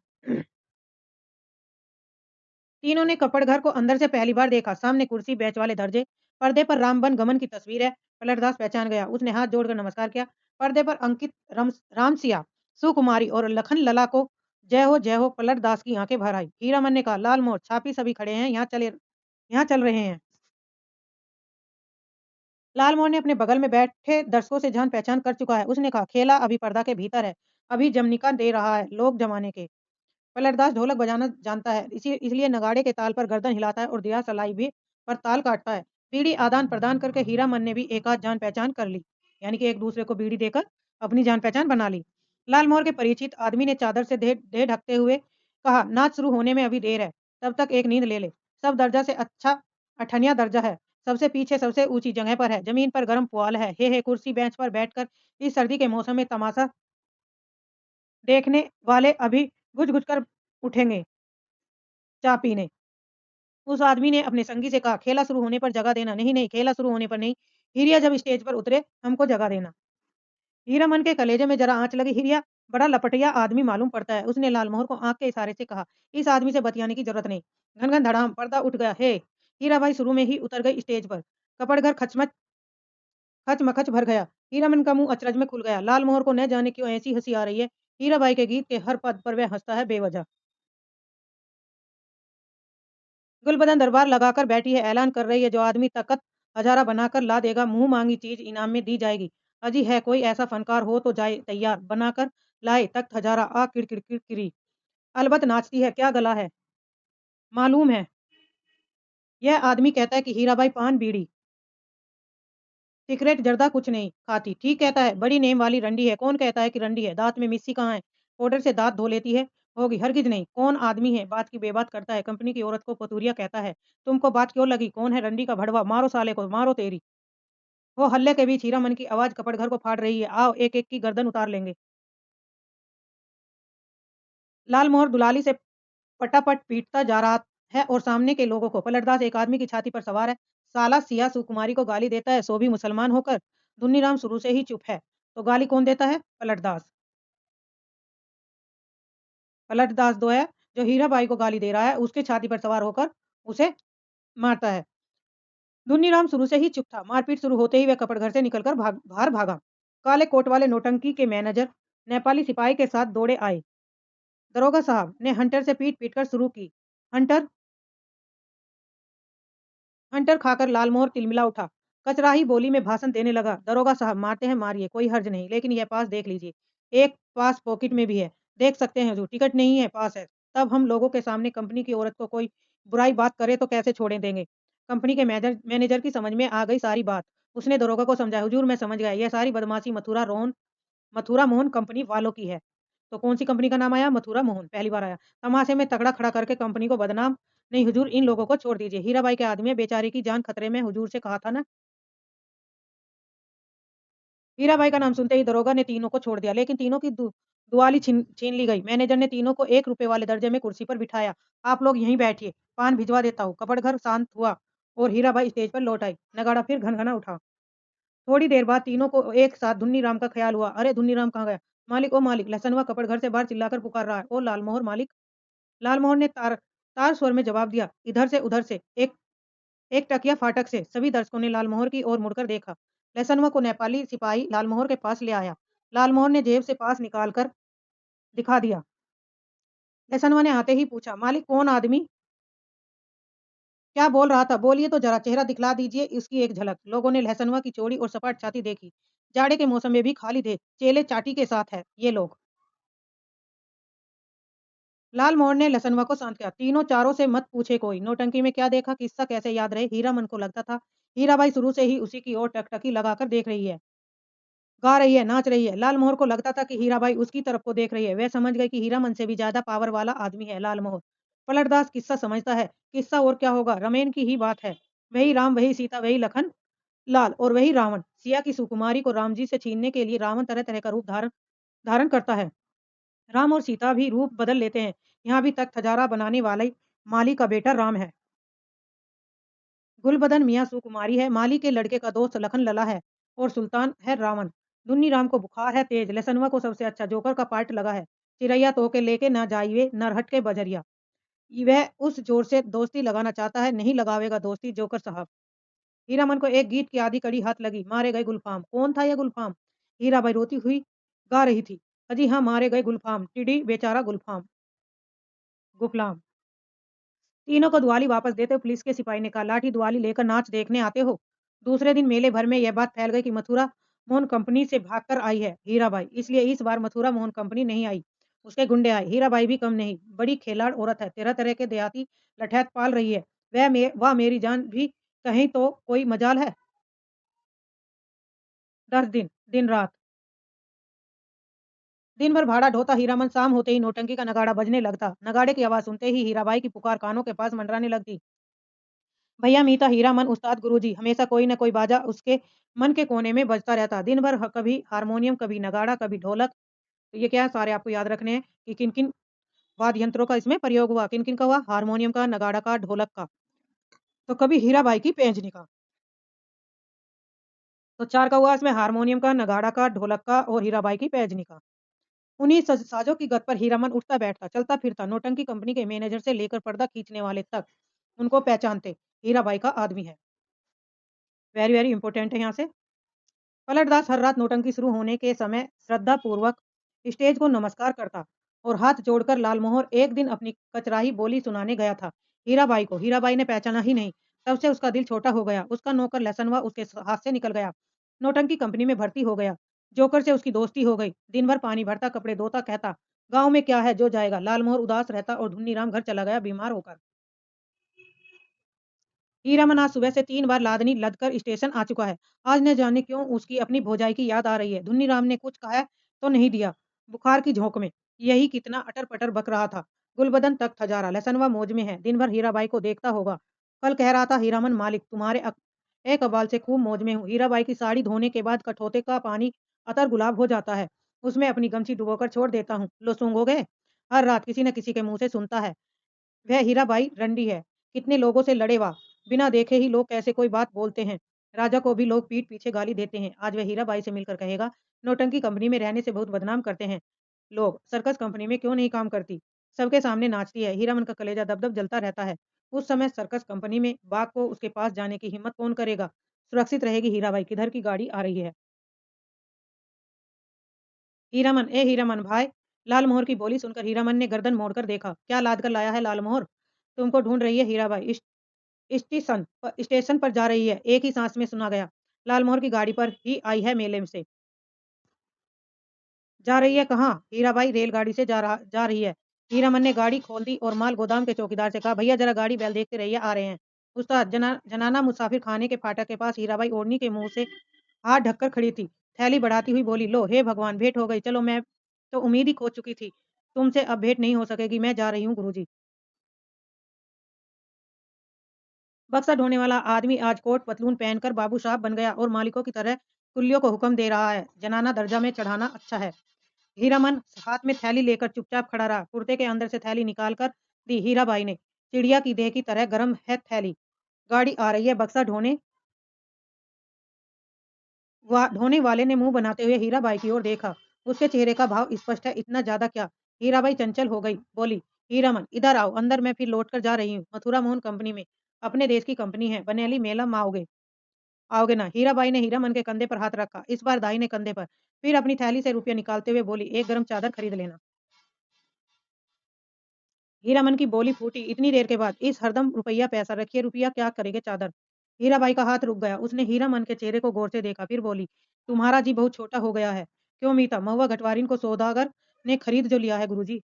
तीनों ने कपड़ घर को अंदर से पहली बार देखा। सामने कुर्सी, बेंच वाले दर्जे, पर्दे पर रामबन गमन की तस्वीर है। पलटदास पहचान गया। उसने हाथ जोड़कर नमस्कार किया। पर्दे पर अंकित रामसिया, सुकुमारी और लखन लला को जय हो पलटदास की आंखें भर आई। हीरामन ने कहा, "लाल मोर, छापी सभी खड़े हैं, यहाँ चल रहे हैं।" लालमोहन ने अपने बगल में बैठे दर्शकों से जान पहचान कर चुका है। उसने कहा, "खेला अभी पर्दा के भीतर है, अभी जमनिका दे रहा है लोग जमाने के।" पलटदास ढोलक बजाना जानता है, इसलिए नगाड़े के ताल पर गर्दन हिलाता है और दिया सलाई भी पर ताल काटता है। बीड़ी आदान प्रदान करके हीरामन ने भी एक आध जान पहचान कर ली, यानी कि एक दूसरे को बीड़ी देकर अपनी जान पहचान बना ली। लालमोहर के परिचित आदमी ने चादर से देह ढकते हुए कहा, "नाच शुरू होने में अभी देर है, तब तक एक नींद ले ले। सब दर्जा से अच्छा अठनिया दर्जा है, सबसे पीछे सबसे ऊंची जगह पर है, जमीन पर गर्म पुआल है, हे कुर्सी बेंच पर बैठकर इस सर्दी के मौसम में तमाशा देखने वाले अभी गुज गुज कर उठेंगे चाह पीने।" उस आदमी ने अपने संगी से कहा, "खेला शुरू होने पर जगह देना।" "नहीं, नहीं, खेला शुरू होने पर नहीं, हिरिया जब स्टेज पर उतरे हमको जगह देना।" हीरामन के कलेजे में जरा आँच लगी। हिरिया बड़ा लपटिया आदमी मालूम पड़ता है। उसने लालमोहर को आँख के इशारे से कहा, "इस आदमी से बतियाने की जरूरत नहीं।" घन घन धड़ाम, पर्दा उठ गया। हे हीराबाई शुरू में ही उतर गई स्टेज पर। कपड़ घर खच भर गया। हीरामन का मुंह अचरज में खुल गया। लालमोहर को न जाने क्यों ऐसी हंसी आ रही है। हीराबाई के गीत के हर पद पर वह हंसता है बेवजह। गुलबदन दरबार लगाकर बैठी है, ऐलान कर रही है, "जो आदमी तख्त हजारा बनाकर ला देगा, मुंह मांगी चीज इनाम में दी जाएगी। अजी है कोई ऐसा फनकार हो तो जाए तैयार, बनाकर लाए तख्त हजारा, आ किड़किड़ किड़किड़ी। अलबत नाचती है, क्या गला है मालूम है।" यह आदमी कहता है कि हीराबाई पान बीड़ी सिगरेट जर्दा कुछ नहीं खाती। ठीक कहता है, बड़ी नेम वाली रंडी है। कौन कहता है कि रंडी है? दांत में मिस्सी कहाँ है? पाउडर से दांत धो लेती है होगी। हरगिज नहीं। कौन आदमी है बात की बेबात करता है? कंपनी की औरत को पतूरिया कहता है। तुमको बात क्यों लगी? कौन है रंडी का भड़वा? मारो साले को, मारो तेरी। वो हल्ले के बीच हीरामन की आवाज कपड़ घर को फाड़ रही है, आओ एक एक की गर्दन उतार लेंगे। लाल मोहर दुलाली से पटापट पीटता जा रहा है और सामने के लोगों को पलटदास एक आदमी की छाती पर सवार है। साला सिया सुकुमारी को गाली देता है, सो भी मुसलमान होकर। दुन्नीराम शुरू से ही चुप है। तो गाली कौन देता है? पलटदास। पलटदास दो है जो हीराबाई को गाली दे रहा है, उसके छाती पर सवार होकर उसे मारता है। दुन्नीराम शुरू से ही चुप था। मारपीट शुरू होते ही वह कपड़ घर से निकलकर बाहर भागा। काले कोट वाले नौटंकी के मैनेजर नेपाली सिपाही के साथ दौड़े आए। दरोगा साहब ने हंटर से पीट पीट कर शुरू की। हंटर हंटर खाकर लालमोहर तिलमिला उठा। कचराही बोली में भाषण देने लगा, दरोगा साहब मारते हैं मारिए, कोई हर्ज नहीं, लेकिन यह पास देख लीजिए। एक पास पॉकेट में भी है, देख सकते हैं हुजूर, टिकट नहीं है, पास है। तब हम लोगों के सामने कंपनी की औरत को कोई बुराई बात करे तो कैसे छोड़े देंगे। कंपनी के मैनेजर की समझ में आ गई सारी बात। उसने दरोगा को समझाया, हुजूर मैं समझ गया, यह सारी बदमाशी मथुरा मोहन कंपनी वालों की है। तो कौन सी कंपनी का नाम आया? मथुरा मोहन, पहली बार आया। तमाशे में तगड़ा खड़ा करके कंपनी को बदनाम नहीं हुजूर, इन लोगों को छोड़ दीजिए। हीराबाई के आदमी है, बेचारे की जान खतरे में, हुजूर से कहा था ना। हीराबाई का नाम सुनते ही दरोगा ने तीनों को छोड़ दिया, लेकिन तीनों की दुआली छीन छीन ली गई। मैनेजर ने तीनों को ₹1 वाले दर्जे में कुर्सी पर बिठाया। आप लोग यहीं बैठिए, पान भिजवा देता हूँ। कपड़घर शांत हुआ और हीराबाई स्टेज पर लौट आई। नगाड़ा फिर घनघना उठा। थोड़ी देर बाद तीनों को एक साथ धुन्नी राम का ख्याल हुआ। अरे धुन्नी राम कहाँ गया? मालिक ओ मालिक! लहसनवा कपड़घर से बाहर चिल्लाकर पुकार रहा है। ओ लालमोहर मालिक! लालमोहन ने तार स्वर में जवाब दिया। इधर से उधर से एक एक टकिया फाटक से सभी दर्शकों ने लालमोहर की ओर मुड़कर देखा। लहसनवा को नेपाली सिपाही लालमोहर के पास ले आया। लालमोहर ने जेब से पास निकालकर दिखा दिया। लहसनवा ने आते ही पूछा, मालिक कौन आदमी? क्या बोल रहा था? बोलिए तो जरा, चेहरा दिखला दीजिए इसकी एक झलक। लोगों ने लहसनवा की चौड़ी और सपाट छाती देखी। जाड़े के मौसम में भी खाली थे। चेले चाटी के साथ है ये लोग। लालमोहन ने लहसनवा को शांत किया। तीनों चारों से मत पूछे कोई। नौटंकी में क्या देखा, किस्सा कैसे याद रहे। हीरामन को लगता था हीराबाई शुरू से ही उसी की ओर टकटकी लगाकर देख रही है, गा रही है, नाच रही है। लालमोहर को लगता था कि हीराबाई उसकी तरफ को देख रही है। वह समझ गई कि हीरामन से भी ज्यादा पावर वाला आदमी है लालमोहर। पलटदास किस्सा समझता है। किस्सा और क्या होगा, रमेन की ही बात है। वही राम, वही सीता, वही लखन लाल और वही रावण। सिया की सुकुमारी को राम जी से छीनने के लिए रावण तरह तरह का रूप धारण धारण करता है। राम और सीता भी रूप बदल लेते हैं। यहाँ भी तख्त हजारा बनाने वाले माली का बेटा राम है। गुलबदन मियाँ सुकुमारी है। माली के लड़के का दोस्त लखन लला है और सुल्तान है रावण। दुन्नी राम को बुखार है तेज। लहसनवा को सबसे अच्छा जोकर का पार्ट लगा है। चिरैया तो के लेके ना जाइए नरहट के बजरिया। वह उस जोर से दोस्ती लगाना चाहता है, नहीं लगावेगा दोस्ती जोकर साहब। हीरामन को एक गीत की आधी कड़ी हाथ लगी। मारे गए गुलफाम। कौन था यह गुलफाम? हीराबाई रोती हुई गा रही थी। अजी हाँ, मारे गए गुलफाम, टिडी बेचारा गुलफाम गुफलाम। तीनों को दुआली वापस देते पुलिस के सिपाही ने कहा, लाठी दुआली लेकर नाच देखने आते हो? दूसरे दिन मेले भर में यह बात फैल गई कि मथुरा मोहन कंपनी से भागकर आई है हीराबाई, इसलिए इस बार मथुरा मोहन कंपनी नहीं आई, उसके गुंडे आए। हीराबाई भी कम नहीं, बड़ी खिलाड़ औरत है, तरह तरह के देहाती लठैत पाल रही है। वह मेरी जान भी कहीं तो कोई मजाल है। 10 दिन दिन रात दिन भर भाड़ा ढोता हीरामन शाम होते ही नौटंकी का नगाड़ा बजने लगता। नगाड़े की आवाज सुनते ही हीराबाई की पुकार कानों के पास मंडराने लगती। भैया मीता हीरामन उस्ताद गुरुजी, हमेशा कोई न कोई बाजा उसके मन के कोने में बजता रहता। दिन भर कभी हारमोनियम, कभी नगाड़ा, कभी ढोलक। तो ये क्या है, सारे आपको याद रखने हैं कि किन किन वाद्य यंत्रों का इसमें प्रयोग हुआ। किन किन का हुआ? हारमोनियम का, नगाड़ा का, ढोलक का। तो कभी हीराबाई की पेंजनी का। तो चार का हुआ इसमें, हारमोनियम का, नगाड़ा का, ढोलक का और हीराबाई की पेंजनी का। उन्हीं साजों की गत पर हीरामन उठता बैठता, चलता फिरता, नौटंकी कंपनी के मैनेजर से लेकर पर्दा खींचने वाले तक उनको पहचानते। हीराबाई का आदमी है। वेरी वेरी इंपॉर्टेंट है यहाँ से। पलटदास हर रात नौटंकी शुरू होने के समय श्रद्धापूर्वक स्टेज को नमस्कार करता और हाथ जोड़कर लालमोहर एक दिन अपनी कचराही बोली सुनाने गया था हीराबाई को। हीराबाई ने पहचाना ही नहीं। तब से उसका दिल छोटा हो गया। उसका नौकर लहसनवा उसके हाथ से निकल गया। नौटंकी कंपनी में भर्ती हो गया। जोकर से उसकी दोस्ती हो गई। दिन भर पानी भरता, कपड़े धोता, कहता गाँव में क्या है जो जाएगा। लालमोहर उदास रहता और धुन्नी राम घर चला गया बीमार होकर। हीरामन आज सुबह से 3 बार लादनी लदकर स्टेशन आ चुका है। आज न जाने क्यों उसकी अपनी भौजाई की याद आ रही है। धुन्नी राम ने कुछ कहा तो नहीं दिया। बुखार की झोंक में यही कितना अटर-पटर बक रहा था। गुलबदन तक थजारा, लहसनवा मौज में है। दिन भर हीराबाई को देखता होगा। कल कह रहा था हीरामन, मालिक तुम्हारे एक अबाल से खूब मौज में हूँ। हीराबाई की साड़ी धोने के बाद कठौते का पानी अतर गुलाब हो जाता है। उसमें अपनी गमछी डुबोकर छोड़ देता हूँ। लो सूंघोगे? हर रात किसी न किसी के मुंह से सुनता है। वह हीराबाई रंडी है। कितने लोगों से लड़े वाह। बिना देखे ही लोग कैसे कोई बात बोलते हैं। राजा को भी लोग पीठ पीछे गाली देते हैं। आज वह हीराबाई से मिलकर कहेगा, नौटंकी कंपनी में रहने से बहुत बदनाम करते हैं लोग। सर्कस कंपनी में क्यों नहीं काम करती? सबके सामने नाचती है। हीरामन का कलेजा दब-दब जलता रहता है। उस समय सर्कस कंपनी में बाघ को उसके पास जाने की हिम्मत कौन करेगा? सुरक्षित रहेगी हीराबाई। किधर की गाड़ी आ रही है? हीरामन, ए हीरामन भाई। लालमोहर की बोली सुनकर हीरामन ने गर्दन मोड़कर देखा। क्या लाद कर लाया है लालमोहर? तुमको ढूंढ रही है हीराबाई। स्टेशन पर जा रही है, एक ही सांस में सुना गया। लालमोहर की गाड़ी पर ही आई है मेले से। जा रही है कहाँ? हीराबाई रेलगाड़ी से जा रही है। हीरामन ने गाड़ी खोल दी और माल गोदाम के चौकीदार से कहा, भैया जरा गाड़ी बैल देखते रहिए, आ रहे हैं। उस्ताद जनाना मुसाफिर खाने के फाटक के पास हीराबाई ओढ़नी के मुंह से हाथ ढककर खड़ी थी। थैली बढ़ाती हुई बोली, लो हे भगवान, भेंट हो गई। चलो, मैं तो उम्मीद ही खो चुकी थी। तुमसे अब भेंट नहीं हो सकेगी, मैं जा रही हूँ गुरुजी। बक्सा ढोने वाला आदमी आज कोट पतलून पहनकर बाबू साहब बन गया और मालिकों की तरह कुल्लियों को हुक्म दे रहा है। जनाना दर्जा में चढ़ाना अच्छा है। हीरामन हाथ में थैली लेकर चुपचाप खड़ा रहा। कुर्ते के अंदर से थैली निकालकर दी हीराबाई ने। चिड़िया की देह की तरह गर्म है थैली। गाड़ी आ रही है। बक्सा ढोने वाले ने मुंह बनाते हुए हीराबाई की ओर देखा। उसके चेहरे का भाव स्पष्ट है, इतना ज्यादा क्या? हीराबाई चंचल हो गई, बोली, हीरामन इधर आओ अंदर, मैं फिर लौट कर जा रही हूँ मथुरा मोहन कंपनी में। अपने देश की कंपनी है, बनेली मेला में आओगे? आओगे ना? हीराबाई ने हीरामन के कंधे पर हाथ रखा, इस बार दाहिने कंधे पर। फिर अपनी थैली से रुपया निकालते हुए बोली, एक गर्म चादर खरीद लेना। हीरामन की बोली फूटी इतनी देर के बाद। इस हरदम रुपया पैसा रखिए, रुपया क्या करेंगे चादर? हीराबाई का हाथ रुक गया। उसने हीरामन के चेहरे को गौर से देखा, फिर बोली, तुम्हारा जी बहुत छोटा हो गया है। क्यों मीता? महुआ घटवारिन को सौदागर ने खरीद जो लिया है गुरुजी।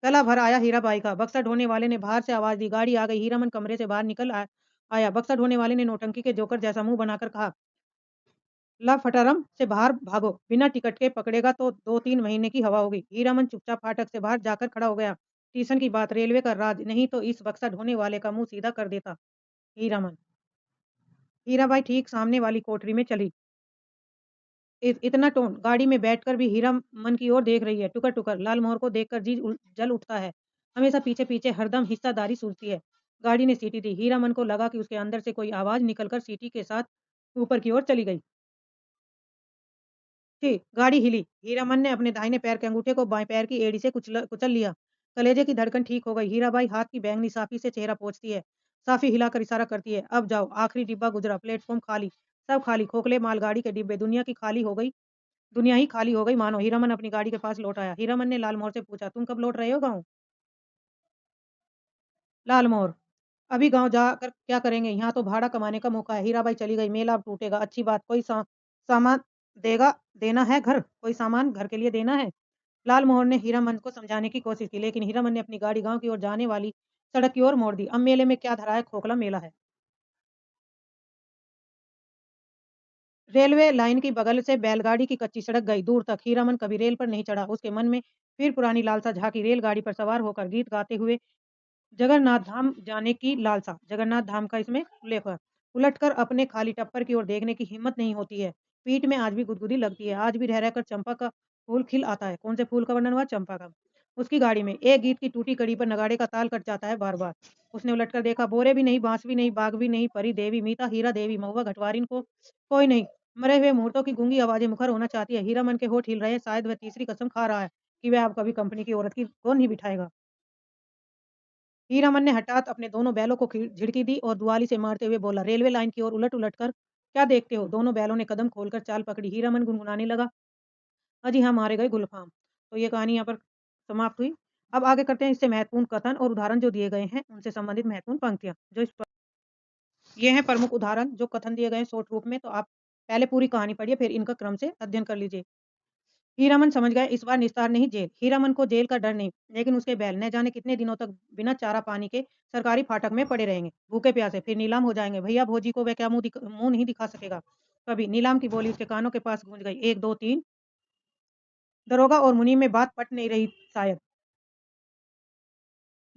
गला भर आया हीराबाई का। बक्सा ढोने वाले ने बाहर से आवाज दी, गाड़ी आ गई। हीरामन कमरे से बाहर आया। बक्सा ढोने वाले ने नौटंकी के जोकर जैसा मुंह बनाकर कहा, ला फटारम से बाहर भागो, बिना टिकट के पकड़ेगा तो 2-3 महीने की हवा होगी। हीरामन चुपचाप फाटक से बाहर जाकर खड़ा हो गया। स्टेशन की बात, रेलवे का राज, नहीं तो इस बक्सा ढोने वाले का मुंह सीधा कर देता। हीरामन। हीराबाई ठीक सामने वाली कोठरी में चली। इतना टोन, गाड़ी में बैठकर भी हीरा मन की ओर देख रही है, टुकर टुकर। लालमोहर को देखकर जल उठता है। हमेशा पीछे पीछे हरदम हिस्सादारी सूझती है। गाड़ी ने सीटी दी। हीरा मन को लगा कि उसके अंदर से कोई आवाज निकलकर सीटी के साथ ऊपर की ओर चली गई थी। गाड़ी हिली। हीरामन ने अपने दाहिने पैर के अंगूठे को बाएं पैर की एड़ी से कुचल लिया। कलेजे की धड़कन ठीक हो गई। हीराबाई हाथ की बैंगनी साफी से चेहरा पोंछती है। साफी हिलाकर इशारा करती है, अब जाओ, आखिरी डिब्बा गुजरा, प्लेटफॉर्म खाली। सब खाली, खोखले मालगाड़ी के डिब्बे, दुनिया ही खाली हो गई मानो। हीरामन अपनी गाड़ी के पास लौट आया। हीरामन ने लालमोहर से पूछा, तुम कब लौट रहे हो गाँव? लालमोहर, अभी गाँव जाकर क्या करेंगे? यहाँ तो भाड़ा कमाने का मौका है। हीराबाई चली गई, मेला अब टूटेगा। अच्छी बात, कोई सामान देना है घर? कोई सामान घर के लिए देना है? लालमोहर ने हीरामन को समझाने की कोशिश की, लेकिन हीरामन ने अपनी गाड़ी गाँव की ओर जाने वाली सड़क की ओर मोड़ दी। अब मेले में क्या धरा है? खोखला मेला है। रेलवे लाइन की बगल से बैलगाड़ी की कच्ची सड़क गई दूर तक। हीरामन कभी रेल पर नहीं चढ़ा। उसके मन में फिर पुरानी लालसा झांकी, रेलगाड़ी पर सवार होकर गीत गाते हुए जगन्नाथ धाम जाने की लालसा। जगन्नाथ धाम का इसमें उल्लेख है। उलटकर अपने खाली टप्पर की ओर देखने की हिम्मत नहीं होती है। पीठ में आज भी गुदगुदी लगती है। आज भी रह रहकर चंपा का फूल खिल आता है। कौन से फूल का वर्णन हुआ? चंपा का। उसकी गाड़ी में एक गीत की टूटी कड़ी पर नगाड़े का ताल कट जाता है बार बार। उसने उलटकर देखा, बोरे भी नहीं, बांस भी नहीं, बाग भी नहीं, परी देवी, मीता, हीरा देवी, महुआ घटवारिन को कोई नहीं। मरे हुए मुहूर्तों की गूंगी आवाजें मुखर होना चाहती है। हीरा मन के होठ हिल रहे हैं। शायद वह तीसरी कसम खा रहा है कि वह अब कभी कंपनी की औरत की को नहीं बिठाएगा। हीरामन ने हठात अपने दोनों बैलों को झिड़की दी और दुआली से मारते हुए बोला, रेलवे लाइन की ओर उलट उलट कर क्या देखते हो? दोनों बैलों ने कदम खोलकर चाल पकड़ी। हीरामन गुनगुनाने लगा, अजी हाँ, मारे गए गुलफाम। तो ये कहानी यहाँ पर समाप्त हुई। अब आगे करते हैं इससे महत्वपूर्ण कथन और उदाहरण जो दिए गए हैं उनसे संबंधित महत्वपूर्ण पंक्तियां। ये हैं प्रमुख उदाहरण जो कथन दिए गए हैं शॉर्ट रूप में। तो आप पहले पूरी कहानी पढ़िए, फिर इनका क्रम से अध्ययन कर लीजिए। हीरामन समझ गए इस बार निस्तार नहीं, जेल। हीरामन को जेल का डर नहीं, लेकिन उसके बैल न जाने कितने दिनों तक बिना चारा पानी के सरकारी फाटक में पड़े रहेंगे, भूखे प्यासे, फिर नीलाम हो जाएंगे। भैया भोजी को वह क्या मुंह नहीं दिखा सकेगा कभी। नीलाम की बोली उसके कानों के पास गूंज गई, 1 2 3। दरोगा और मुनीम में बात पट नहीं रही शायद।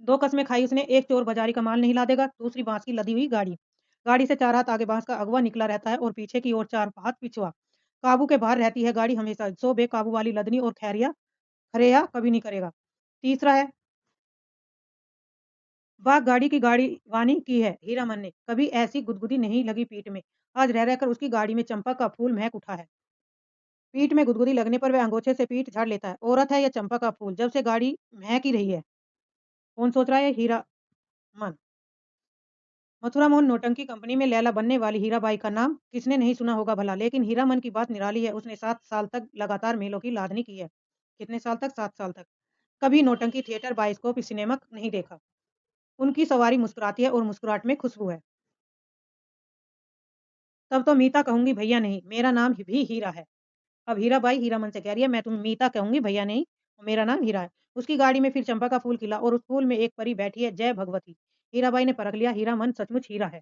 दो कस्में खाई उसने, एक चोर बाजारी का माल नहीं ला देगा, दूसरी बांस की लदी हुई गाड़ी। गाड़ी से 4 हाथ आगे बांस का अगवा निकला रहता है और पीछे की ओर 4 हाथ पिछुआ। काबू के बाहर रहती है गाड़ी हमेशा। सो बेकाबू वाली लदनी और खरेया कभी नहीं करेगा। तीसरा है, बाग गाड़ी की गाड़ी वानी की है। हीरामन ने कभी ऐसी गुदगुदी नहीं लगी पीठ में। आज रह रहकर उसकी गाड़ी में चंपा का फूल महक उठा है। पीठ में गुदगुदी लगने पर वह अंगोछे से पीठ झाड़ लेता है। औरत है या चंपा का फूल, जब से गाड़ी महक ही रही है। कौन सोच रहा है? हीरा मन। मथुरा मोहन नौटंकी कंपनी में लैला बनने वाली हीराबाई का नाम किसने नहीं सुना होगा भला। लेकिन हीरामन की बात निराली है। उसने 7 साल तक लगातार मेलों की लादनी की है। कितने साल तक? 7 साल तक। कभी नौटंकी थिएटर, बाइस्कोप, सिनेमा नहीं देखा। उनकी सवारी मुस्कुराती है और मुस्कुराहट में खुशबू है। तब तो मीता कहूँगी भैया नहीं, मेरा नाम भी हीरा है। अब हीराबाई हीरामन से कह रही है मैं तुम्हें मीता कहूँगी भैया नहीं, मेरा नाम हीरा है। उसकी गाड़ी में फिर चंपा का फूल खिला और उस फूल में एक परी बैठी है जय भगवती। हीराबाई ने परख लिया हीरामन सचमुच हीरा है।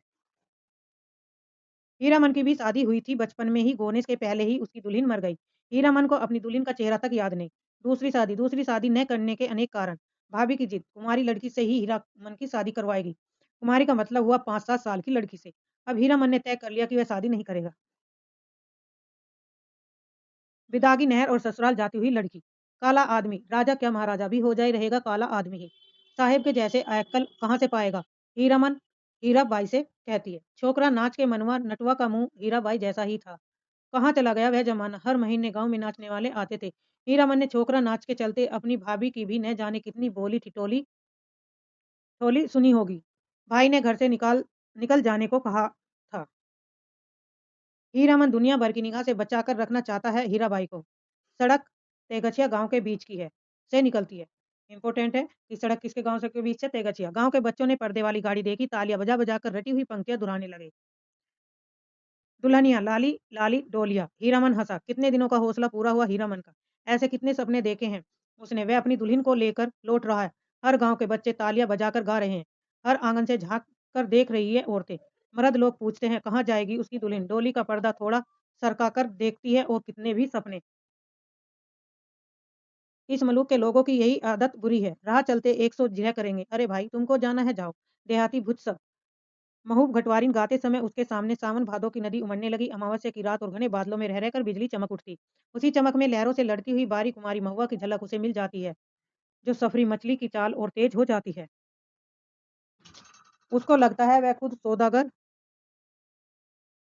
हीरामन की भी शादी हुई थी बचपन में ही होने के पहले ही उसकी दुल्हन मर गई। हीरामन को अपनी दुल्हन का चेहरा तक याद नहीं। दूसरी शादी न करने के अनेक कारण। भाभी की जिद, कुंवारी लड़की से ही हीरामन की शादी करवाएगी। कुंवारी का मतलब हुआ 5-7 साल की लड़की से। अब हीरामन ने तय कर लिया कि वह शादी नहीं करेगा। बिदागी नहर और ससुराल जाती हुई लड़की। काला आदमी, राजा क्या महाराजा भी हो जाए रहेगा काला आदमी ही। साहेब के जैसे अक्ल कहाँ से पाएगा? हीरामन हीराबाई से कहती है। छोकरा नाच के मनवा नटवा का मुंह हीराबाई जैसा ही था। कहाँ चला गया वह जमाना? हर महीने गांव में नाचने वाले आते थे। हीरामन ने छोकरा नाच के चलते अपनी भाभी की भी न जाने कितनी बोली ठिठोली ठोली सुनी होगी। भाई ने घर से निकल जाने को कहा था। हीरामन दुनिया भर की निगाह से बचाकर रखना चाहता है हीराबाई को। सड़क तेगछिया गांव के बीच की है से निकलती है। इंपॉर्टेंट है कि सड़क किसके गांव से के बीच से तेगछिया। गांव के बच्चों ने पर्दे वाली गाड़ी देखी, तालियां बजा बजा कर रटी हुई पंक्तियां दुहराने लगे। दुल्हनिया लाली लाली डोलिया। हीरामन हंसा। कितने दिनों का हौसला पूरा हुआ हीरामन का। ऐसे कितने सपने देखे हैं उसने। वह अपनी दुल्हन को लेकर लौट रहा है। हर गांव के बच्चे तालियां बजाकर गा रहे हैं। हर आंगन से झांक कर देख रही है औरतें। मर्द लोग पूछते हैं कहाँ जाएगी उसकी दुल्हन। डोली का पर्दा थोड़ा सरका कर देखती है और कितने भी सपने। इस मुल्क के लोगों की यही आदत बुरी है। राह चलते 100 जिया करेंगे। अरे भाई तुमको जाना है जाओ। देहाती भुज सब। महूब घटवारिन गाते समय उसके सामने सावन भादों की नदी उमड़ने लगी। अमावस्या की रात और घने बादलों में रह रहकर बिजली चमक उठती। उसी चमक में लहरों से लड़ती हुई बारी कुमारी महुआ की झलक उसे मिल जाती है जो सफरी मछली की चाल और तेज हो जाती है। उसको लगता है वह खुद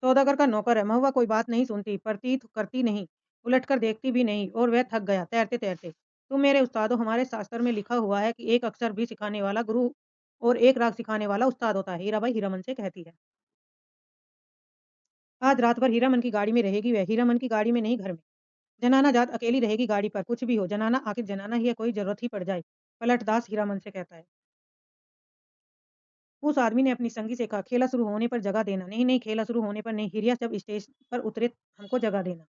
सौदागर का नौकर है। महुआ कोई बात नहीं सुनती, प्रतीत करती नहीं, उलटकर देखती भी नहीं और वह थक गया तैरते तैरते। तुम मेरे उस्तादो, हमारे शास्त्र में लिखा हुआ है कि एक अक्षर भी सिखाने वाला गुरु और एक राग सिखाने वाला उस्ताद होता है। हीराबाई हीरामन से कहती है। आज रात भर हीरामन की गाड़ी में रहेगी वह। हीरामन की गाड़ी में नहीं, घर में। जनाना जात अकेली रहेगी गाड़ी पर। कुछ भी हो जनाना आखिर जनाना ही है, कोई जरूरत ही पड़ जाए। पलटदास हीरामन से कहता है। उस आदमी ने अपनी संगी से कहा खेला शुरू होने पर जगह देना। नहीं नहीं, खेला शुरू होने पर नहीं, हिरिया जब स्टेज पर उतरे हमको जगह देना।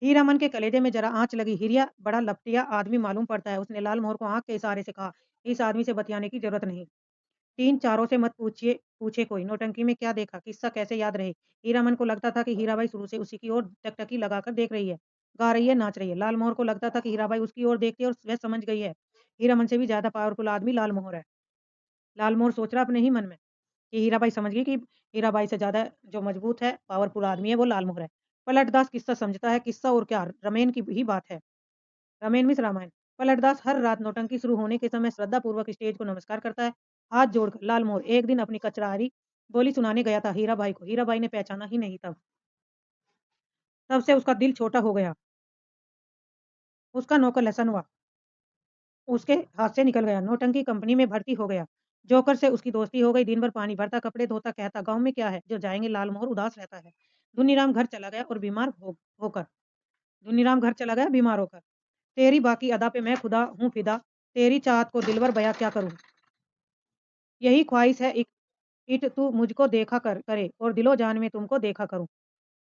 हीरामन के कलेजे में जरा आंच लगी। हिरिया बड़ा लपटिया आदमी मालूम पड़ता है। उसने लाल मोहर को आंख के इशारे से कहा इस आदमी से बतियाने की जरूरत नहीं। तीन चारों से मत पूछे कोई। नौटंकी में क्या देखा, किस्सा कैसे याद रहे। हीरामन को लगता था कि हीराबाई शुरू से उसी की ओर टकटकी लगाकर देख रही है, गा रही है, नाच रही है। लालमोहर को लगता था कि हीराबाई उसकी ओर देखती है और वह समझ गई है हीरामन से भी ज्यादा पावरफुल आदमी लालमोहर है। लालमोहर सोच रहा अपने ही मन में कि हीराबाई समझ गई कि हीराबाई से ज्यादा जो मजबूत है पावरफुल आदमी है वो लालमोहर है। पलटदास किस्सा समझता है। किस्सा और क्या, रमेन की ही बात है। रमेन मिस रामायण। पलटदास हर रात नौटंकी शुरू होने के समय श्रद्धापूर्वक स्टेज को नमस्कार करता है, हाथ जोड़कर। लालमोहर एक दिन अपनी कचरारी बोली सुनाने गया था हीराबाई को। हीराबाई ने पहचाना ही नहीं। तब तब से उसका दिल छोटा हो गया। उसका नौकर लहसनवा उसके हाथ से निकल गया। नौटंकी कंपनी में भर्ती हो गया। जोकर से उसकी दोस्ती हो गई। दिन भर पानी भरता, कपड़े धोता, कहता गांव में क्या है जो जाएंगे। लालमोहर उदास रहता है। दुनीराम घर चला गया और होकर दुनीराम घर चला गया बीमार होकर। तेरी बाकी अदा पे मैं खुदा हूँ फिदा, तेरी चाहत को दिलबर बया क्या करूँ। यही ख्वाहिश है इट तू मुझको देखा करे और दिलो जान में तुमको देखा करूं।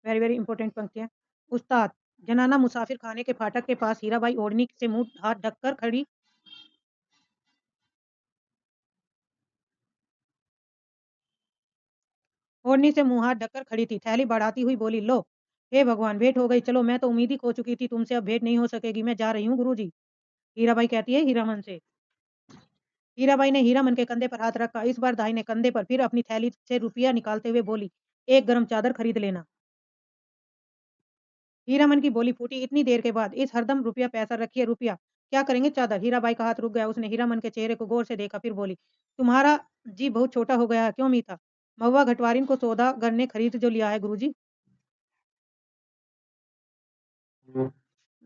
वेरी वेरी इंपॉर्टेंट पंक्तियां। उस्ताद। जनाना मुसाफिर खाने के फाटक के पास हीराबाई ओढ़नी से मुंह हाथ ढककर खड़ी ओढ़नी से मुंह हाथ ढककर खड़ी थी। थैली बढ़ाती हुई बोली लो। हे भगवान, भेंट हो गई। चलो, मैं तो उम्मीद ही खो चुकी थी तुमसे। अब भेंट नहीं हो सकेगी। मैं जा रही हूँ गुरुजी। हीराबाई कहती है हीरामन से। हीराबाई ने हीरामन के कंधे पर हाथ रखा, इस बार दाहिने कंधे पर। फिर अपनी थैली से रुपया निकालते हुए बोली एक गर्म चादर खरीद लेना। हीरामन की बोली फूटी इतनी देर के बाद। इस हरदम रुपया पैसा रखिए रुपया। क्या करेंगे चादर। हीराबाई का हाथ रुक गया। उसने हीरामन के चेहरे को गौर से देखा, फिर बोली तुम्हारा जी बहुत छोटा हो गया है। क्यों मीता। महुआ घटवारिन को सौदागर ने खरीद जो लिया है गुरुजी।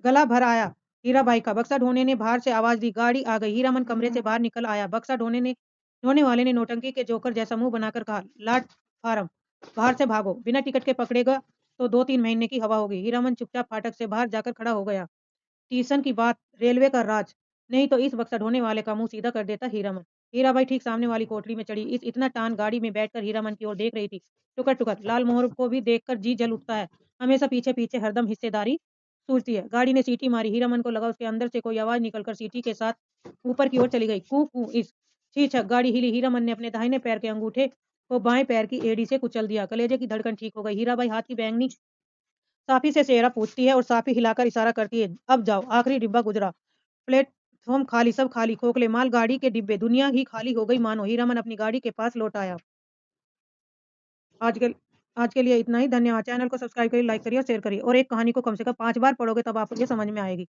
गला भर आया हीराबाई का। बक्सा ढोने ने बाहर से आवाज दी। गाड़ी आ गई। हीरामन कमरे से बाहर निकल आया। बक्सा ढोने वाले ने नौटंकी के जोकर जैसा मुंह बनाकर कहा लाट फार्म, बाहर से भागो। बिना टिकट के पकड़ेगा तो 2-3 महीने की हवा होगी। हीरामन चुपचाप फाटक से बाहर जाकर खड़ा हो गया। स्टेशन की बात, रेलवे का राज, नहीं तो इस बक्सा ढोने वाले का मुंह सीधा कर देता हीरामन। हीराबाई ठीक सामने वाली कोठरी में चढ़ी। इस इतना टान गाड़ी में बैठकर हीरामन की ओर देख रही थी। टुकर-टुकर लालमोहर को भी देखकर जी जल उठता है। हमेशा पीछे-पीछे हरदम हिस्सेदारी सूझती है। गाड़ी ने सीटी मारी। हीरामन को लगा उसके अंदर से कोई आवाज़ निकलकर सीटी के साथ ऊपर की ओर चली गई। कू कू इस छी-छक गाड़ी हिली। हीरामन ने अपने दाहिने पैर के अंगूठे को बाएं पैर की एड़ी से कुचल दिया। कलेजे की धड़कन ठीक हो गई। हीराबाई हाथ की बैंगनी साफी से चेहरा पूछती है और साफी हिलाकर इशारा करती है। अब जाओ, आखिरी डिब्बा गुजरा। प्लेटफ़ॉर्म खाली, सब खाली, खोखले माल गाड़ी के डिब्बे, दुनिया ही खाली हो गई मानो। हीरामन अपनी गाड़ी के पास लौट आया। आज के आज के लिए इतना ही। धन्यवाद। चैनल को सब्सक्राइब करिए, लाइक करिए और शेयर करिए और एक कहानी को कम से कम 5 बार पढ़ोगे तब आपको ये समझ में आएगी।